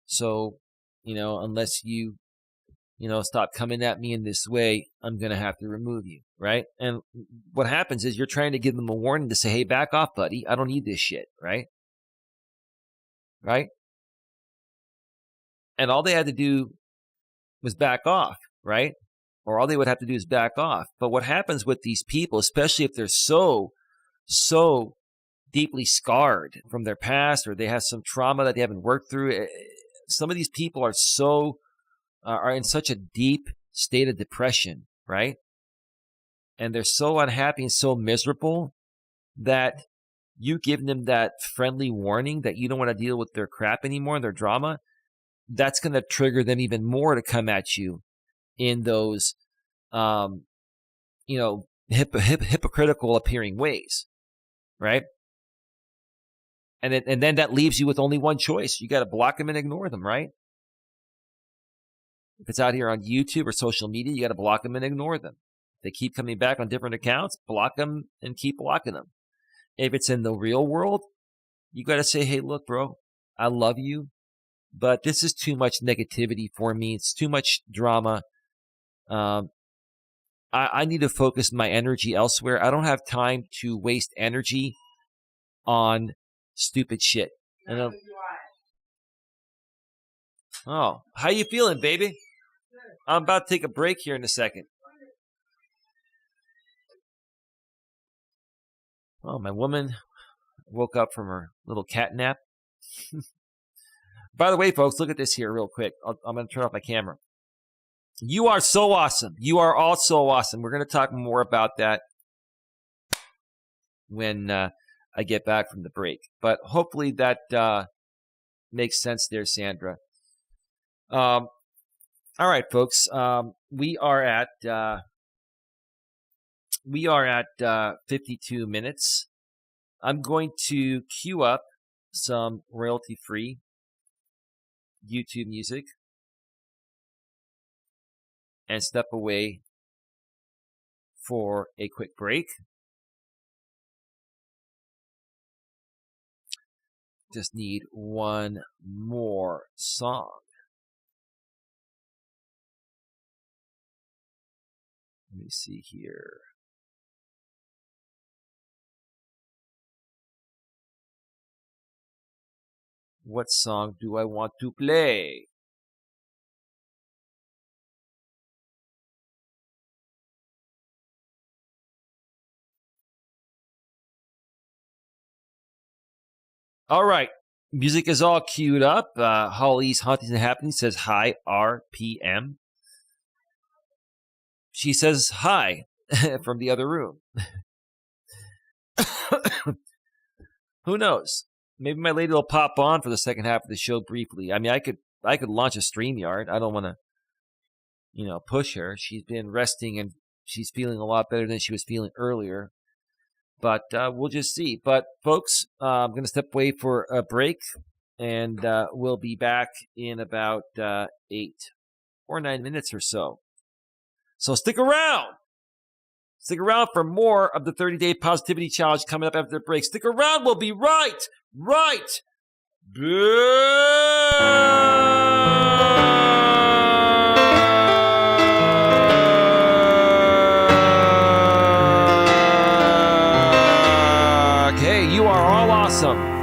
So, unless you, stop coming at me in this way, I'm going to have to remove you, right? And what happens is you're trying to give them a warning to say, hey, back off, buddy. I don't need this shit, right? Right? And all they had to do was back off, right? Or all they would have to do is back off. But what happens with these people, especially if they're so deeply scarred from their past, or they have some trauma that they haven't worked through, some of these people are in such a deep state of depression, right? And they're so unhappy and so miserable that you give them that friendly warning that you don't want to deal with their crap anymore, their drama. That's going to trigger them even more to come at you in those, hypocritical appearing ways, right? And then that leaves you with only one choice. You got to block them and ignore them, right? If it's out here on YouTube or social media, you got to block them and ignore them. If they keep coming back on different accounts, block them and keep blocking them. If it's in the real world, you got to say, hey, look, bro, I love you, but this is too much negativity for me. It's too much drama. I need to focus my energy elsewhere. I don't have time to waste energy on stupid shit. Oh, how you feeling, baby? I'm about to take a break here in a second. Oh, my woman woke up from her little cat nap. By the way, folks, look at this here real quick. I'm going to turn off my camera. You are so awesome. You are all so awesome. We're going to talk more about that when I get back from the break. But hopefully that makes sense there, Sandra. All right, folks. We are at 52 minutes. I'm going to queue up some royalty-free YouTube music and step away for a quick break. Just need one more song. Let me see here. What song do I want to play? All right. Music is all queued up. Holly's Hauntings and Happenings says, hi, RPM. She says, hi, from the other room. Who knows? Maybe my lady will pop on for the second half of the show briefly. I mean, I could launch a StreamYard. I don't want to, push her. She's been resting and she's feeling a lot better than she was feeling earlier. But we'll just see. But folks, I'm going to step away for a break, and we'll be back in about 8 or 9 minutes or so. So stick around. Stick around for more of the 30-Day Positivity Challenge coming up after the break. Stick around. We'll be right back. Hey, you are all awesome.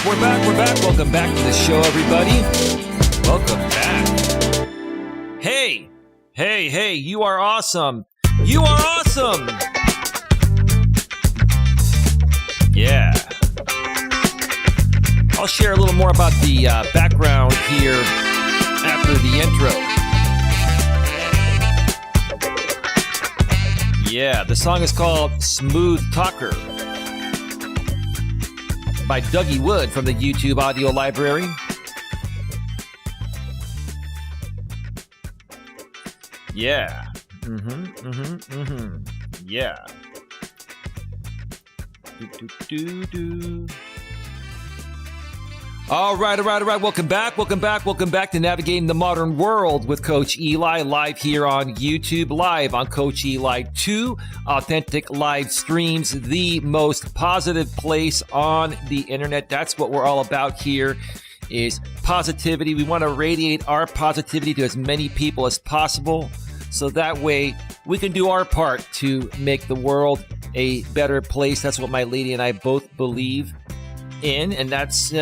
We're back. Welcome back to the show, everybody. Welcome back. Hey, you are awesome. You are awesome. Yeah. I'll share a little more about the background here after the intro. Yeah, the song is called Smooth Talker by Dougie Wood from the YouTube audio library. Yeah. Yeah. All right. Welcome back to Navigating the Modern World with Coach Eli, live here on YouTube, live on Coach Eli 2, authentic live streams, the most positive place on the internet. That's what we're all about here, is positivity. We want to radiate our positivity to as many people as possible, so that way we can do our part to make the world a better place. That's what my lady and I both believe in, and that's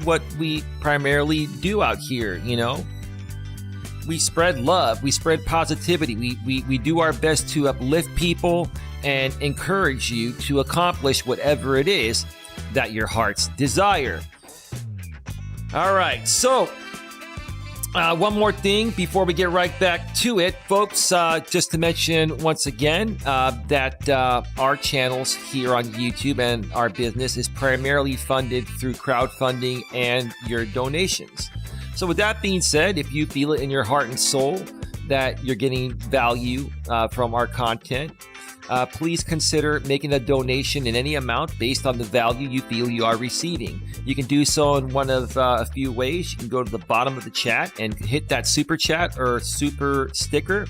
what we primarily do out here. We spread love, we spread positivity, we do our best to uplift people and encourage you to accomplish whatever it is that your hearts desire. All right, so one more thing before we get right back to it, folks, just to mention once again that our channels here on YouTube and our business is primarily funded through crowdfunding and your donations. So with that being said, if you feel it in your heart and soul that you're getting value from our content, please consider making a donation in any amount based on the value you feel you are receiving. You can do so in one of a few ways. You can go to the bottom of the chat and hit that super chat or super sticker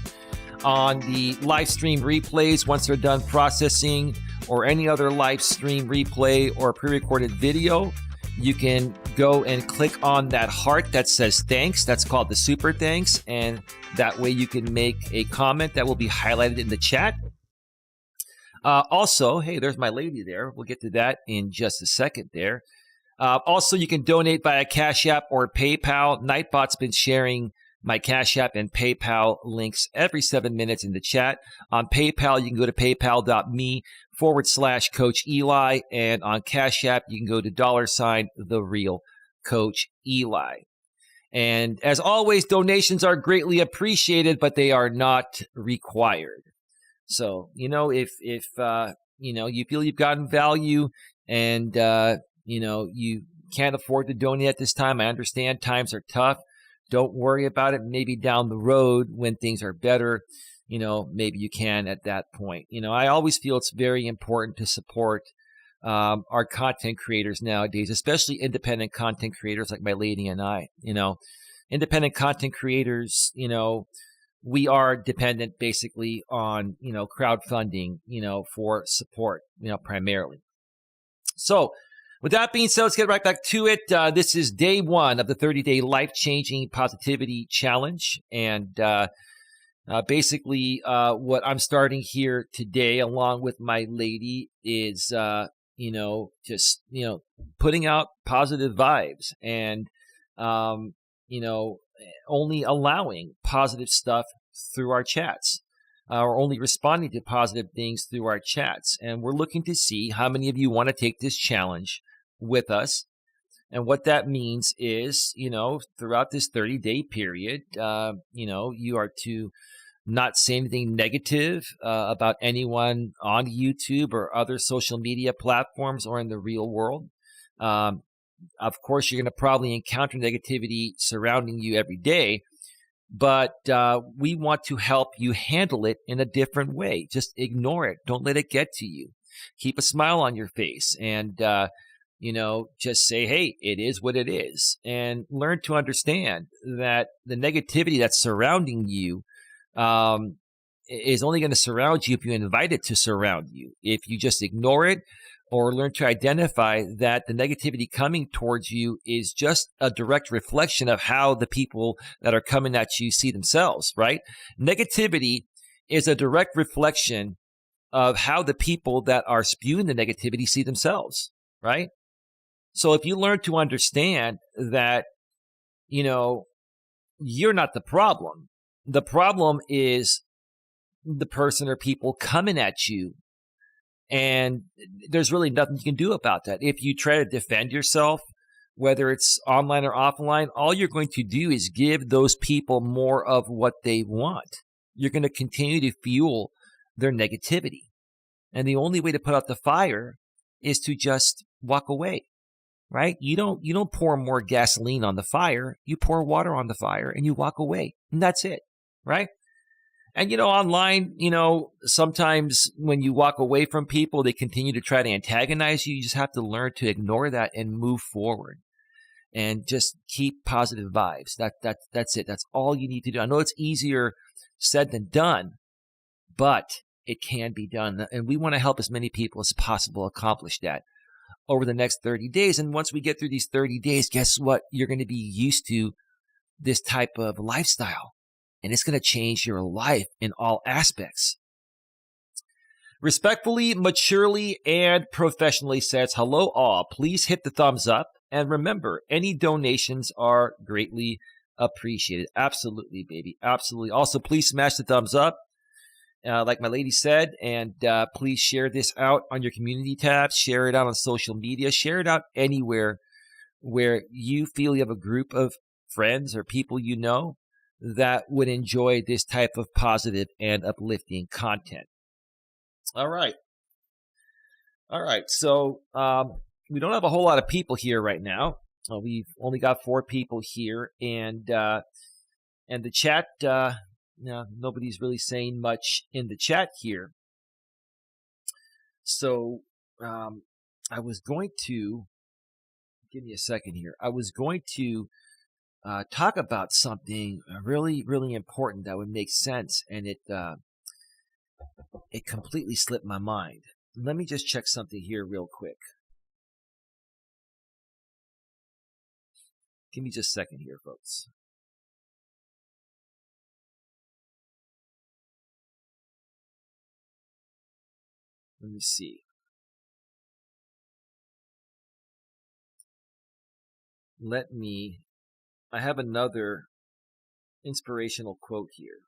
on the live stream replays once they're done processing, or any other live stream replay or pre-recorded video. You can go and click on that heart that says thanks. That's called the super thanks. And that way you can make a comment that will be highlighted in the chat. Also, hey, there's my lady there. We'll get to that in just a second there. Also, you can donate via Cash App or PayPal. Nightbot's been sharing my Cash App and PayPal links every 7 minutes in the chat. On PayPal, you can go to paypal.me/Coach Eli. And on Cash App, you can go to $TheRealCoachEli. And as always, donations are greatly appreciated, but they are not required. So, if you feel you've gotten value and, you can't afford to donate at this time, I understand times are tough. Don't worry about it. Maybe down the road when things are better, maybe you can at that point. I always feel it's very important to support our content creators nowadays, especially independent content creators like my lady and I. Independent content creators, we are dependent basically on, crowdfunding, for support, primarily. So with that being said, let's get right back to it. This is day 1 of the 30-day life-changing positivity challenge. And basically what I'm starting here today along with my lady is, just, putting out positive vibes and, only allowing positive stuff through our chats, or only responding to positive things through our chats. And we're looking to see how many of you want to take this challenge with us. And what that means is, throughout this 30-day period, you are to not say anything negative about anyone on YouTube or other social media platforms or in the real world. Of course, you're going to probably encounter negativity surrounding you every day, but we want to help you handle it in a different way. Just ignore it. Don't let it get to you. Keep a smile on your face and, just say, hey, it is what it is. And learn to understand that the negativity that's surrounding you is only going to surround you if you invite it to surround you. If you just ignore it, or learn to identify that the negativity coming towards you is just a direct reflection of how the people that are coming at you see themselves, right? Negativity is a direct reflection of how the people that are spewing the negativity see themselves, right? So if you learn to understand that, you're not the problem is the person or people coming at you. And there's really nothing you can do about that. If you try to defend yourself, whether it's online or offline, all you're going to do is give those people more of what they want. You're going to continue to fuel their negativity. And the only way to put out the fire is to just walk away, right? You don't pour more gasoline on the fire. You pour water on the fire and you walk away. And that's it, right? And, online, sometimes when you walk away from people, they continue to try to antagonize you. You just have to learn to ignore that and move forward and just keep positive vibes. That's it. That's all you need to do. I know it's easier said than done, but it can be done. And we want to help as many people as possible accomplish that over the next 30 days. And once we get through these 30 days, guess what? You're going to be used to this type of lifestyle. And it's going to change your life in all aspects. Respectfully, maturely, and professionally says, hello all. Please hit the thumbs up. And remember, any donations are greatly appreciated. Absolutely, baby. Absolutely. Also, please smash the thumbs up, like my lady said. And please share this out on your community tabs. Share it out on social media. Share it out anywhere where you feel you have a group of friends or people you know that would enjoy this type of positive and uplifting content. All right. So we don't have a whole lot of people here right now. We've only got 4 people here, and the chat. Nobody's really saying much in the chat here. So I was going to give me a second here. I was going to talk about something really, really important that would make sense, and it completely slipped my mind. Let me just check something here real quick. Give me just a second here, folks. Let me see. I have another inspirational quote here.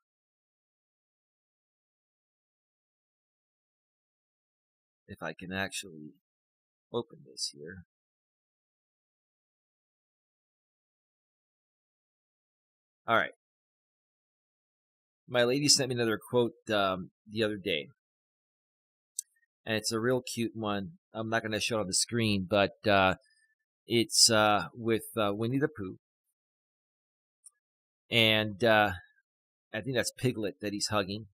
If I can actually open this here. All right. My lady sent me another quote the other day. And it's a real cute one. I'm not going to show it on the screen, but it's with Winnie the Pooh. And I think that's Piglet that he's hugging.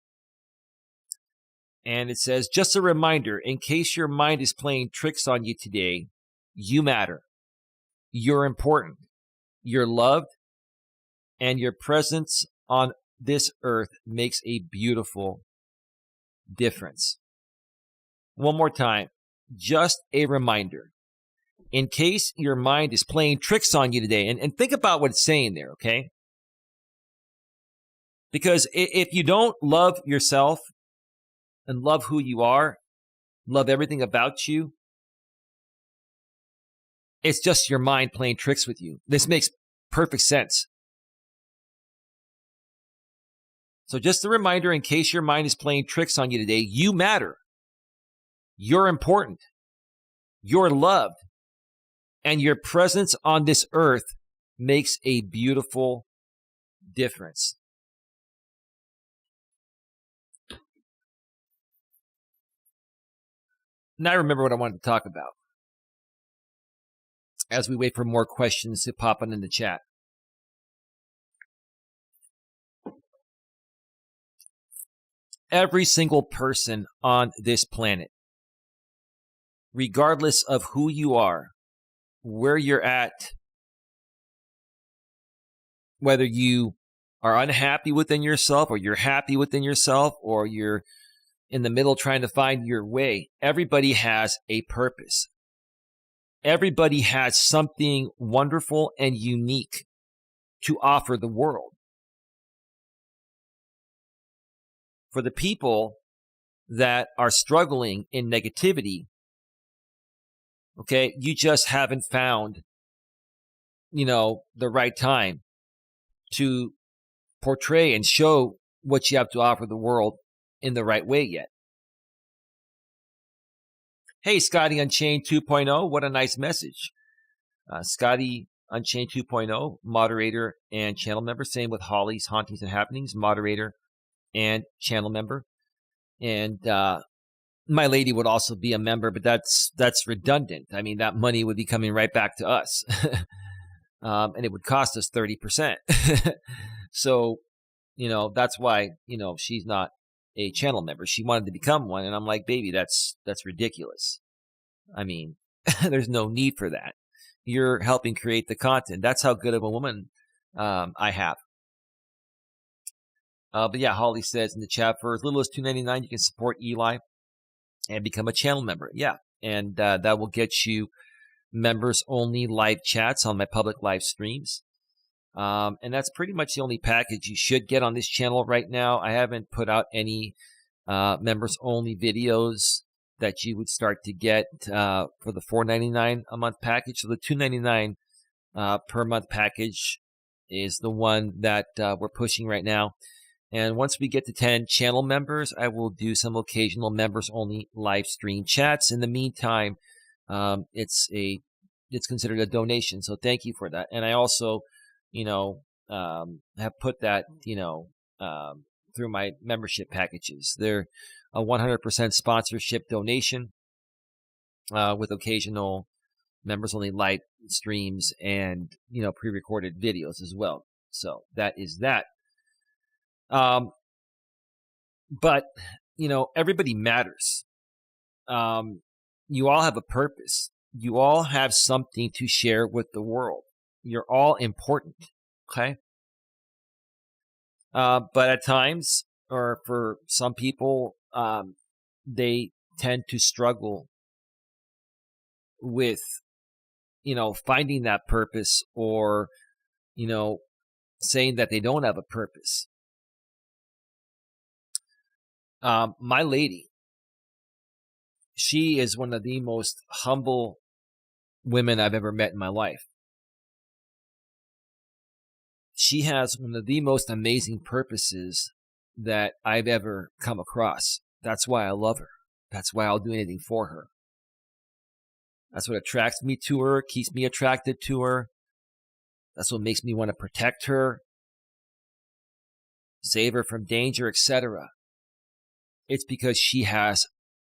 And it says, just a reminder, in case your mind is playing tricks on you today, you matter. You're important. You're loved. And your presence on this earth makes a beautiful difference. One more time, just a reminder. In case your mind is playing tricks on you today, and think about what it's saying there, okay? Because if you don't love yourself and love who you are, love everything about you, it's just your mind playing tricks with you. This makes perfect sense. So just a reminder, in case your mind is playing tricks on you today, you matter. You're important. You're loved. And your presence on this earth makes a beautiful difference. Now I remember what I wanted to talk about as we wait for more questions to pop in the chat. Every single person on this planet, regardless of who you are, where you're at, whether you are unhappy within yourself or you're happy within yourself or you're in the middle trying to find your way, everybody has a purpose. Everybody has something wonderful and unique to offer the world. For the people that are struggling in negativity, Okay. You just haven't found, the right time to portray and show what you have to offer the world in the right way yet. Hey, Scotty Unchained 2.0. What a nice message. Scotty Unchained 2.0, moderator and channel member. Same with Holly's Hauntings and Happenings, moderator and channel member. And my lady would also be a member, but that's redundant. I mean, that money would be coming right back to us. And it would cost us 30%. So, that's why, she's not a channel member. She wanted to become one. And I'm like, baby, that's ridiculous. I mean, there's no need for that. You're helping create the content. That's how good of a woman I have. But yeah, Holly says in the chat, for as little as $2.99, you can support Eli and become a channel member. Yeah. And that will get you members only live chats on my public live streams. And that's pretty much the only package you should get on this channel right now. I haven't put out any members only videos that you would start to get for the $4.99 a month package. So the $2.99 per month package is the one that we're pushing right now. And once we get to 10 channel members, I will do some occasional members only live stream chats. In the meantime, it's considered a donation. So thank you for that. And I also, have put that, through my membership packages. They're a 100% sponsorship donation with occasional members only live streams and, pre-recorded videos as well. So that is that. But, everybody matters. You all have a purpose. You all have something to share with the world. You're all important. Okay. But at times, or for some people, they tend to struggle with, finding that purpose, or, saying that they don't have a purpose. My lady, she is one of the most humble women I've ever met in my life. She has one of the most amazing purposes that I've ever come across. That's why I love her. That's why I'll do anything for her. That's what attracts me to her, keeps me attracted to her. That's what makes me want to protect her, save her from danger, etc. It's because she has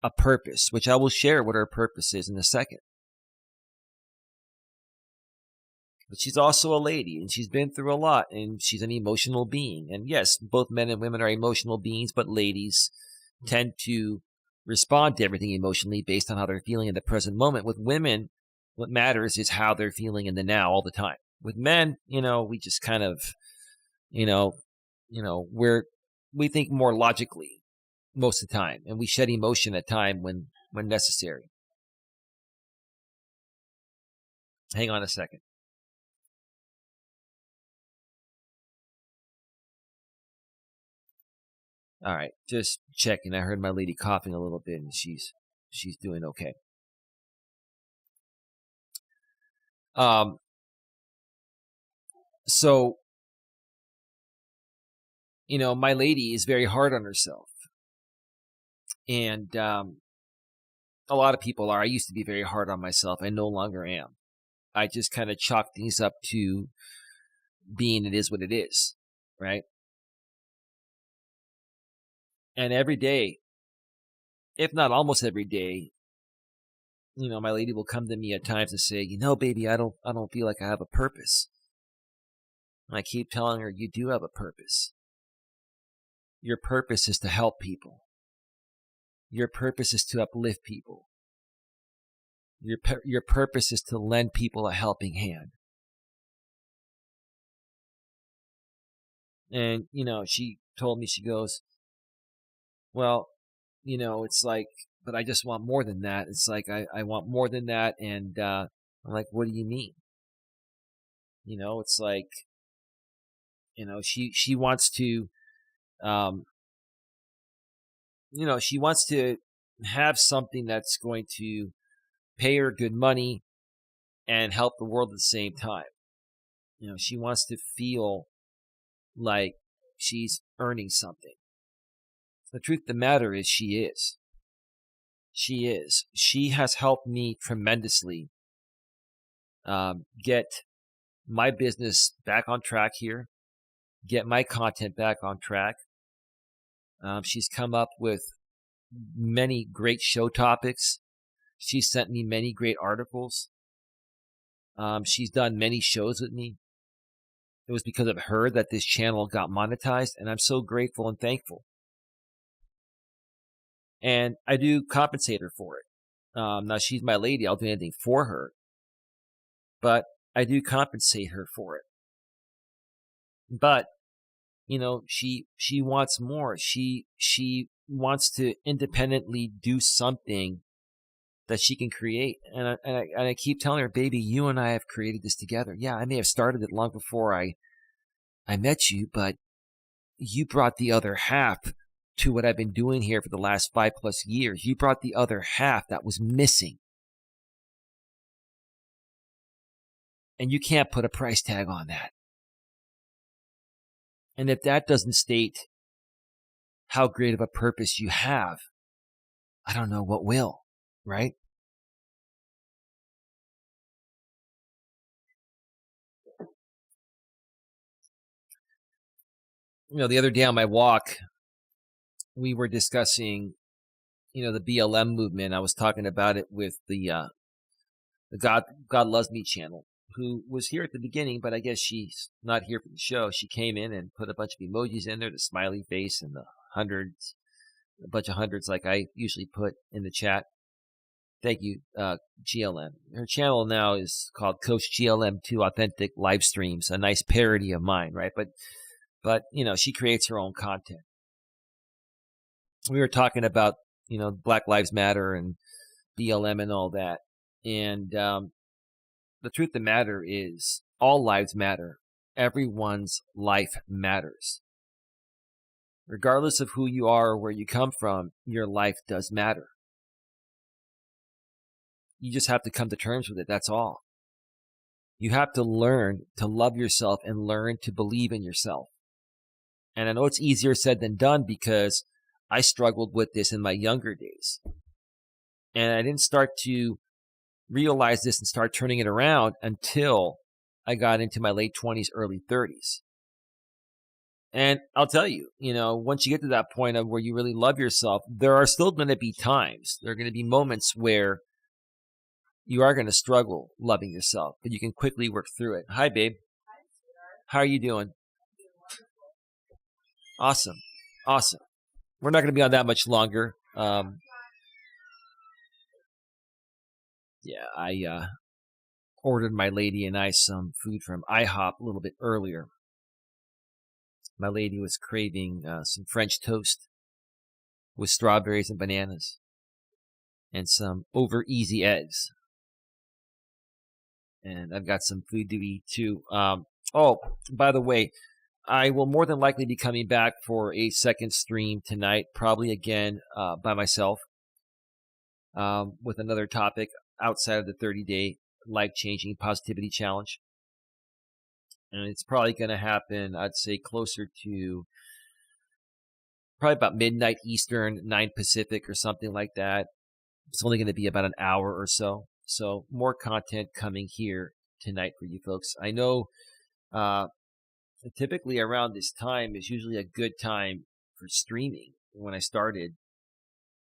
a purpose, which I will share what her purpose is in a second. But she's also a lady, and she's been through a lot, and she's an emotional being. And yes, both men and women are emotional beings, but ladies tend to respond to everything emotionally based on how they're feeling in the present moment. With women, what matters is how they're feeling in the now all the time. With men, we just kind of, we think more logically most of the time, and we shed emotion at time when necessary. Hang on a second. All right, just checking. I heard my lady coughing a little bit, and she's doing okay. So, my lady is very hard on herself, and a lot of people are. I used to be very hard on myself. I no longer am. I just kind of chalk things up to being it is what it is, right? And every day, if not almost every day, my lady will come to me at times and say, baby, I don't feel like I have a purpose. And I keep telling her, you do have a purpose. Your purpose is to help people. Your purpose is to uplift people. Your purpose is to lend people a helping hand. And, she told me, she goes, well, it's like, but I just want more than that. It's like, I want more than that. And I'm like, what do you mean? It's like, she wants to, she wants to have something that's going to pay her good money and help the world at the same time. She wants to feel like she's earning something. The truth of the matter is she is. She is. She has helped me tremendously get my business back on track here, get my content back on track. She's come up with many great show topics. She sent me many great articles. She's done many shows with me. It was because of her that this channel got monetized, and I'm so grateful and thankful. And I do compensate her for it. Now, she's my lady. I'll do anything for her. But I do compensate her for it. But, she wants more. She wants to independently do something that she can create. And I keep telling her, baby, you and I have created this together. Yeah, I may have started it long before I met you, but you brought the other half to what I've been doing here for the last 5+ years. You brought the other half that was missing. And you can't put a price tag on that. And if that doesn't state how great of a purpose you have, I don't know what will, right? The other day on my walk, we were discussing, the BLM movement. I was talking about it with the God Loves Me channel, who was here at the beginning, but I guess she's not here for the show. She came in and put a bunch of emojis in there, the smiley face and a bunch of hundreds like I usually put in the chat. Thank you, GLM. Her channel now is called Coach GLM 2 Authentic Live Streams, a nice parody of mine, right? But she creates her own content. We were talking about, Black Lives Matter and BLM and all that. And the truth of the matter is all lives matter. Everyone's life matters. Regardless of who you are or where you come from, your life does matter. You just have to come to terms with it. That's all. You have to learn to love yourself and learn to believe in yourself. And I know it's easier said than done because I struggled with this in my younger days. And I didn't start to realize this and start turning it around until I got into my late 20s, early 30s. And I'll tell you, once you get to that point of where you really love yourself, there are still going to be times, there are going to be moments where you are going to struggle loving yourself, but you can quickly work through it. Hi, babe. How are you doing? Awesome. We're not going to be on that much longer. I ordered my lady and I some food from IHOP a little bit earlier. My lady was craving some French toast with strawberries and bananas and some over easy eggs. And I've got some food to eat too. By the way, I will more than likely be coming back for a second stream tonight, probably again by myself, with another topic outside of the 30-day life-changing positivity challenge. And it's probably going to happen, I'd say, closer to probably about midnight Eastern, 9 Pacific or something like that. It's only going to be about an hour or so. So more content coming here tonight for you folks. I know typically around this time is usually a good time for streaming when I started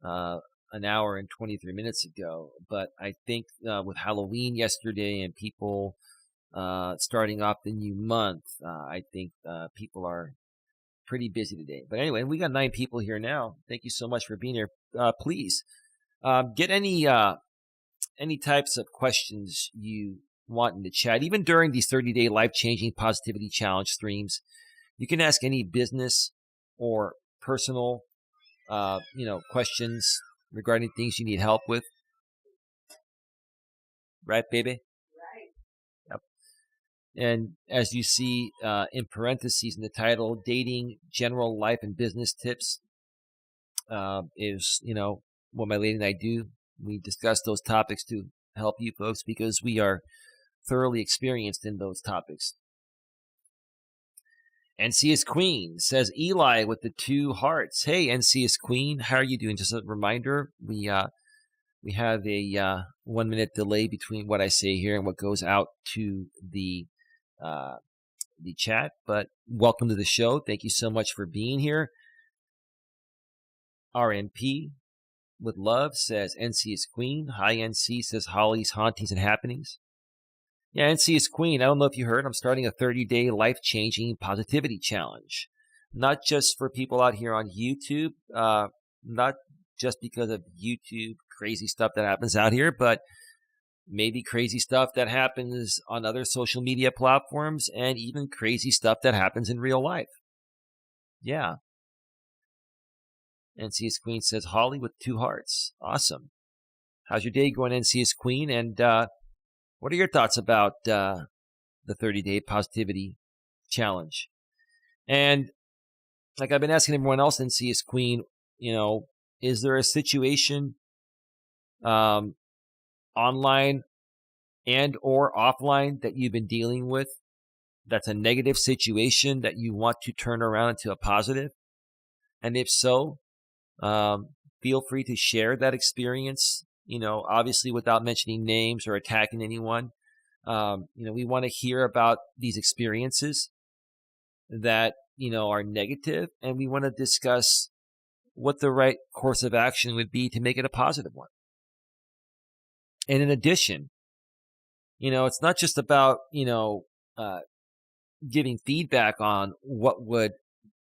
an hour and 23 minutes ago. But I think with Halloween yesterday and people starting off the new month, I think people are pretty busy today. But anyway, we got 9 people here now. Thank you so much for being here. Please get any types of questions you want in the chat, even during these 30-day life-changing positivity challenge streams. You can ask any business or personal, questions regarding things you need help with. Right, baby? Right. Yep. And as you see in parentheses in the title, dating, general life and business tips is, what my lady and I do. We discuss those topics to help you folks because we are thoroughly experienced in those topics. NC's Queen says Eli with the 2 hearts. Hey, NC's Queen, how are you doing? Just a reminder, we have a 1 minute delay between what I say here and what goes out to the chat. But welcome to the show. Thank you so much for being here. RMP with love says NC's Queen. Hi, NC says Holly's Hauntings and Happenings. Yeah, NC's Queen. I don't know if you heard, I'm starting a 30-day life-changing positivity challenge. Not just for people out here on YouTube, not just because of YouTube crazy stuff that happens out here, but maybe crazy stuff that happens on other social media platforms and even crazy stuff that happens in real life. Yeah. NC's Queen says Holly with 2 hearts. Awesome. How's your day going, NC's Queen? And what are your thoughts about the 30-day positivity challenge? And like I've been asking everyone else, NC's Queen, is there a situation online and or offline that you've been dealing with that's a negative situation that you want to turn around into a positive? And if so, feel free to share that experience, obviously without mentioning names or attacking anyone. We want to hear about these experiences that, are negative, and we want to discuss what the right course of action would be to make it a positive one. And in addition, it's not just about, giving feedback on what would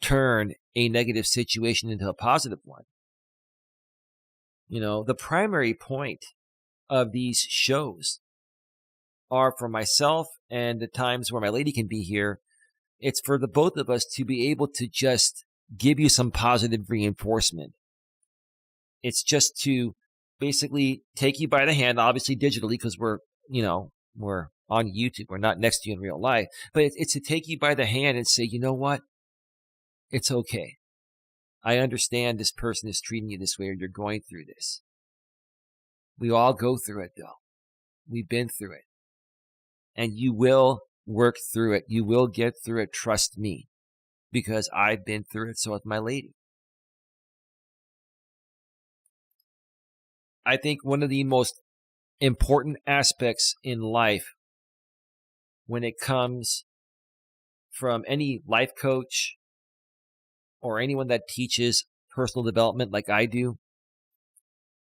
turn a negative situation into a positive one. The primary point of these shows are for myself and the times where my lady can be here. It's for the both of us to be able to just give you some positive reinforcement. It's just to basically take you by the hand, obviously digitally, because we're on YouTube. We're not next to you in real life. But it's to take you by the hand and say, you know what? It's okay. I understand this person is treating you this way or you're going through this. We all go through it, though. We've been through it. And you will work through it. You will get through it. Trust me. Because I've been through it. So has my lady. I think one of the most important aspects in life when it comes from any life coach or anyone that teaches personal development like I do,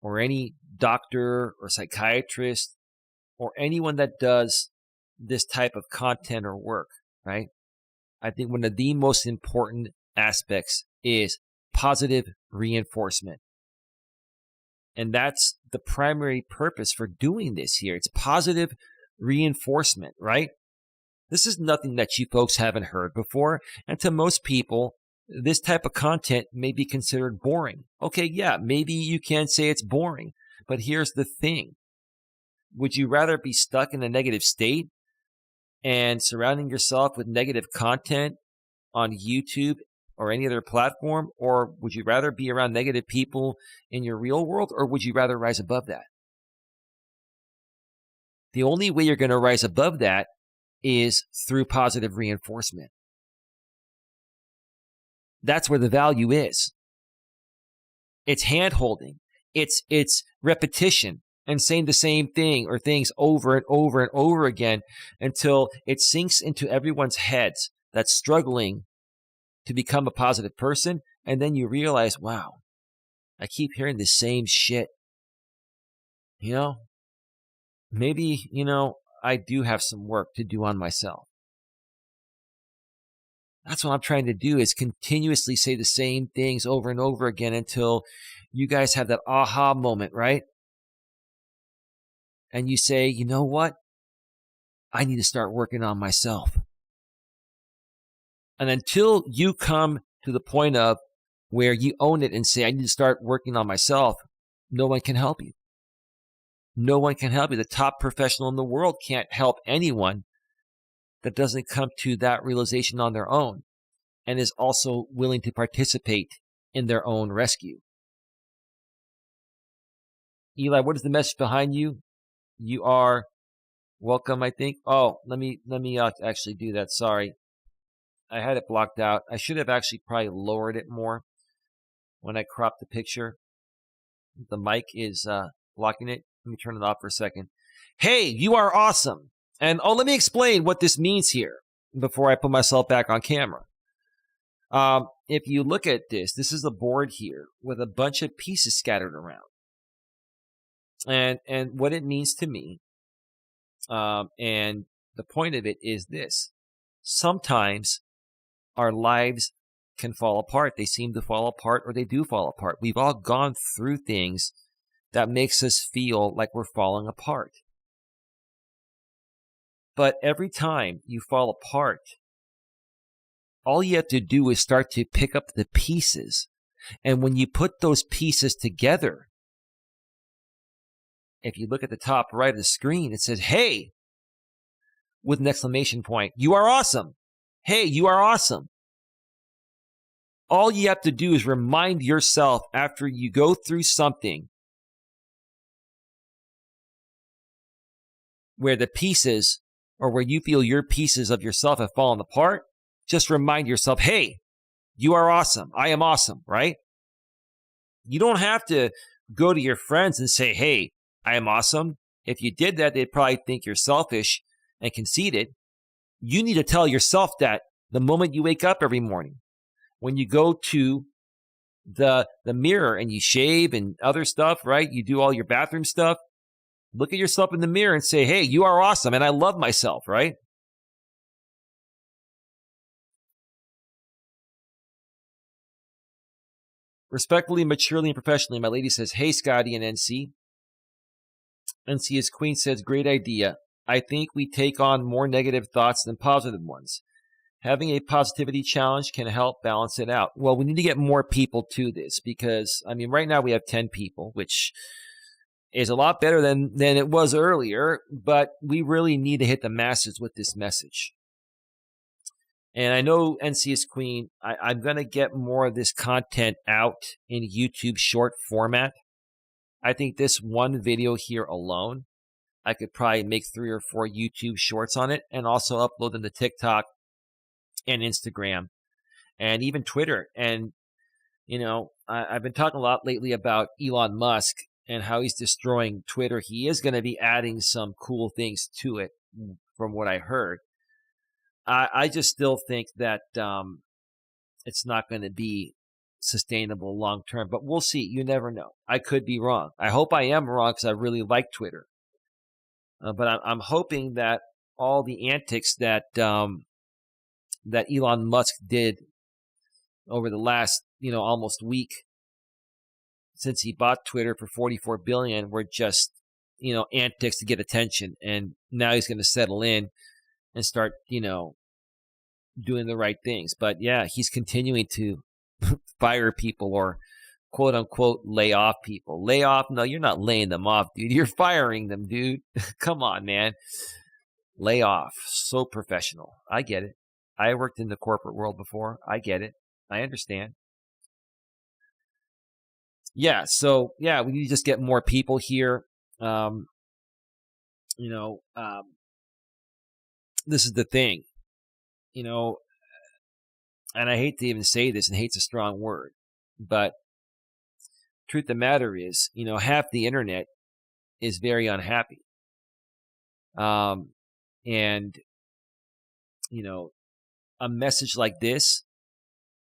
or any doctor or psychiatrist, or anyone that does this type of content or work, right? I think one of the most important aspects is positive reinforcement. And that's the primary purpose for doing this here. It's positive reinforcement, right? This is nothing that you folks haven't heard before. And to most people, this type of content may be considered boring. Okay, yeah, maybe you can say it's boring. But here's the thing. Would you rather be stuck in a negative state and surrounding yourself with negative content on YouTube or any other platform? Or would you rather be around negative people in your real world? Or would you rather rise above that? The only way you're going to rise above that is through positive reinforcement. That's where the value is. It's hand-holding. It's repetition and saying the same thing or things over and over and over again until it sinks into everyone's heads that's struggling to become a positive person. And then you realize, wow, I keep hearing the same shit. Maybe, I do have some work to do on myself. That's what I'm trying to do, is continuously say the same things over and over again until you guys have that aha moment, right? And you say, you know what? I need to start working on myself. And until you come to the point of where you own it and say, I need to start working on myself, no one can help you. No one can help you. The top professional in the world can't help anyone that doesn't come to that realization on their own and is also willing to participate in their own rescue. Eli, what is the message behind you? You are welcome, I think. Oh, let me actually do that. Sorry. I had it blocked out. I should have actually probably lowered it more when I cropped the picture. The mic is blocking it. Let me turn it off for a second. Hey, you are awesome. And let me explain what this means here before I put myself back on camera. If you look at this, this is a board here with a bunch of pieces scattered around. And what it means to me, and the point of it is this. Sometimes our lives can fall apart. They seem to fall apart, or they do fall apart. We've all gone through things that makes us feel like we're falling apart. But every time you fall apart, all you have to do is start to pick up the pieces. And when you put those pieces together, if you look at the top right of the screen, it says, hey, with an exclamation point. You are awesome. Hey, you are awesome. All you have to do is remind yourself after you go through something where the pieces, or where you feel your pieces of yourself have fallen apart, just remind yourself, hey, you are awesome. I am awesome, right? You don't have to go to your friends and say, hey, I am awesome. If you did that, they'd probably think you're selfish and conceited. You need to tell yourself that the moment you wake up every morning. When you go to the mirror and you shave and other stuff, right? You do all your bathroom stuff. Look at yourself in the mirror and say, hey, you are awesome and I love myself, right? Respectfully, maturely, and professionally, my lady says, hey, Scotty and NC. NC as Queen says, great idea. I think we take on more negative thoughts than positive ones. Having a positivity challenge can help balance it out. Well, we need to get more people to this because, I mean, right now we have 10 people, which is a lot better than it was earlier, but we really need to hit the masses with this message. And I know NCS Queen, I'm going to get more of this content out in YouTube short format. I think this one video here alone, I could probably make 3 or 4 YouTube shorts on it and also upload them to TikTok and Instagram and even Twitter. And, you know, I've been talking a lot lately about Elon Musk and how he's destroying Twitter. He is going to be adding some cool things to it from what I heard. I just still think that it's not going to be sustainable long term, but we'll see. You never know. I could be wrong. I hope I am wrong because I really like Twitter. But I'm hoping that all the antics that that Elon Musk did over the last, almost week since he bought Twitter for $44 billion were just, antics to get attention. And now he's going to settle in and start, doing the right things. But yeah, he's continuing to fire people or quote unquote lay off people. Lay off? No, you're not laying them off, dude. You're firing them, dude. Come on, man. Lay off. So professional. I get it. I worked in the corporate world before. I get it. I understand. Yeah, so yeah, we need to just get more people here. This is the thing, and I hate to even say this, and hate's a strong word, but truth of the matter is, half the internet is very unhappy. And, a message like this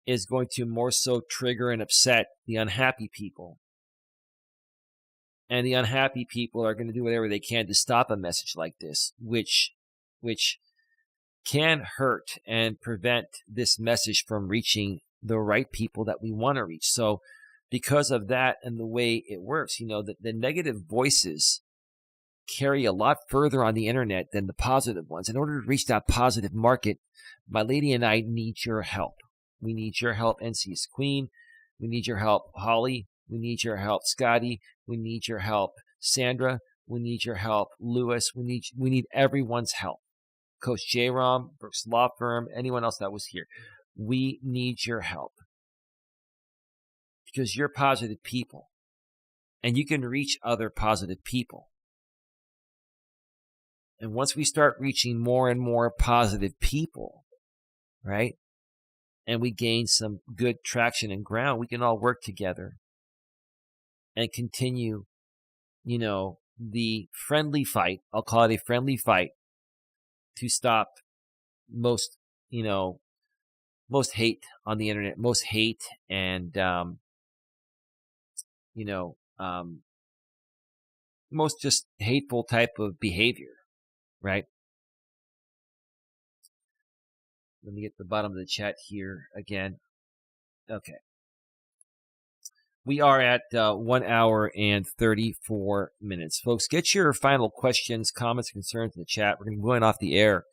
is going to more so trigger and upset the unhappy people. And the unhappy people are going to do whatever they can to stop a message like this, which can hurt and prevent this message from reaching the right people that we want to reach. So because of that and the way it works, the negative voices carry a lot further on the internet than the positive ones. In order to reach that positive market, my lady and I need your help. We need your help, NC's Queen. We need your help, Holly. We need your help, Scotty. We need your help, Sandra. We need your help, Lewis. We need everyone's help. Coach J-Rom, Brooks Law Firm, anyone else that was here. We need your help because you're positive people. and you can reach other positive people. And once we start reaching more and more positive people, right, and we gain some good traction and ground, we can all work together and continue, the friendly fight. I'll call it a friendly fight to stop most hate on the internet, most hate and, most just hateful type of behavior, right? Let me get the bottom of the chat here again. Okay. We are at 1 hour and 34 minutes. Folks, get your final questions, comments, concerns in the chat. We're going to be going off the air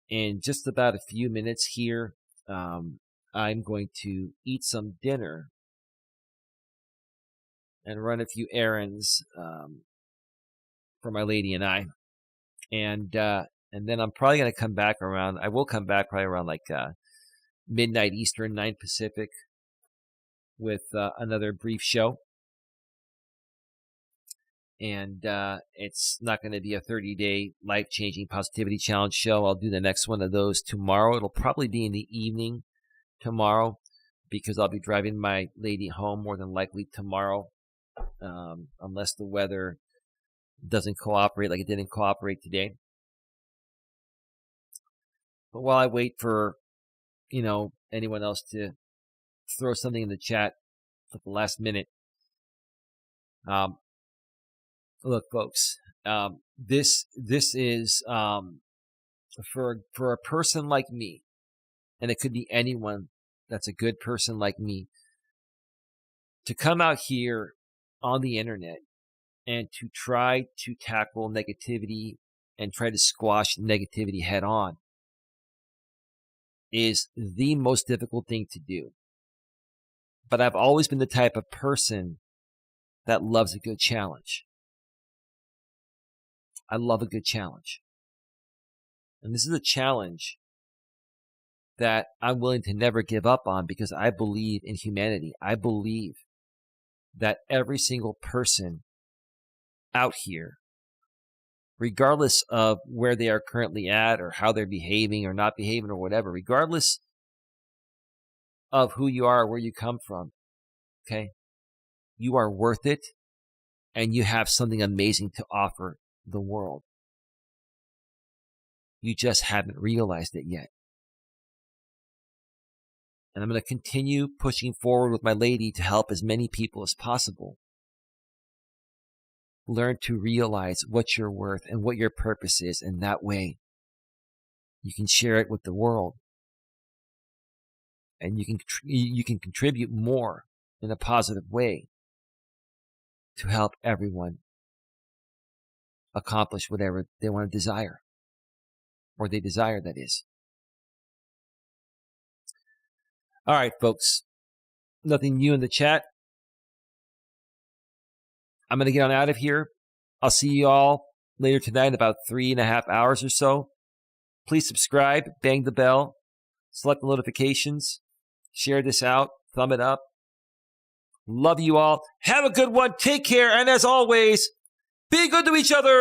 in just about a few minutes here. I'm going to eat some dinner and run a few errands for my lady and I. And then I'm probably going to come back around. I will come back probably around like midnight Eastern, 9 Pacific, with another brief show. And it's not going to be a 30-day life-changing positivity challenge show. I'll do the next one of those tomorrow. It'll probably be in the evening tomorrow because I'll be driving my lady home more than likely tomorrow, unless the weather doesn't cooperate like it didn't cooperate today. But while I wait for, anyone else to throw something in the chat at the last minute, look, folks, this is for a person like me, and it could be anyone that's a good person like me, to come out here on the internet and to try to tackle negativity and try to squash negativity head on is the most difficult thing to do. But I've always been the type of person that loves a good challenge. I love a good challenge. And this is a challenge that I'm willing to never give up on because I believe in humanity. I believe that every single person out here, regardless of where they are currently at or how they're behaving or not behaving or whatever, regardless of who you are, where you come from, okay, you are worth it and you have something amazing to offer the world. You just haven't realized it yet. And I'm going to continue pushing forward with my lady to help as many people as possible learn to realize what you're worth and what your purpose is. And that way you can share it with the world. And you can contribute more in a positive way to help everyone accomplish whatever they want to desire. Or they desire, that is. All right, folks. Nothing new in the chat. I'm going to get on out of here. I'll see you all later tonight in about 3.5 hours or so. Please subscribe, bang the bell, select the notifications, share this out, thumb it up. Love you all. Have a good one. Take care. And as always, be good to each other.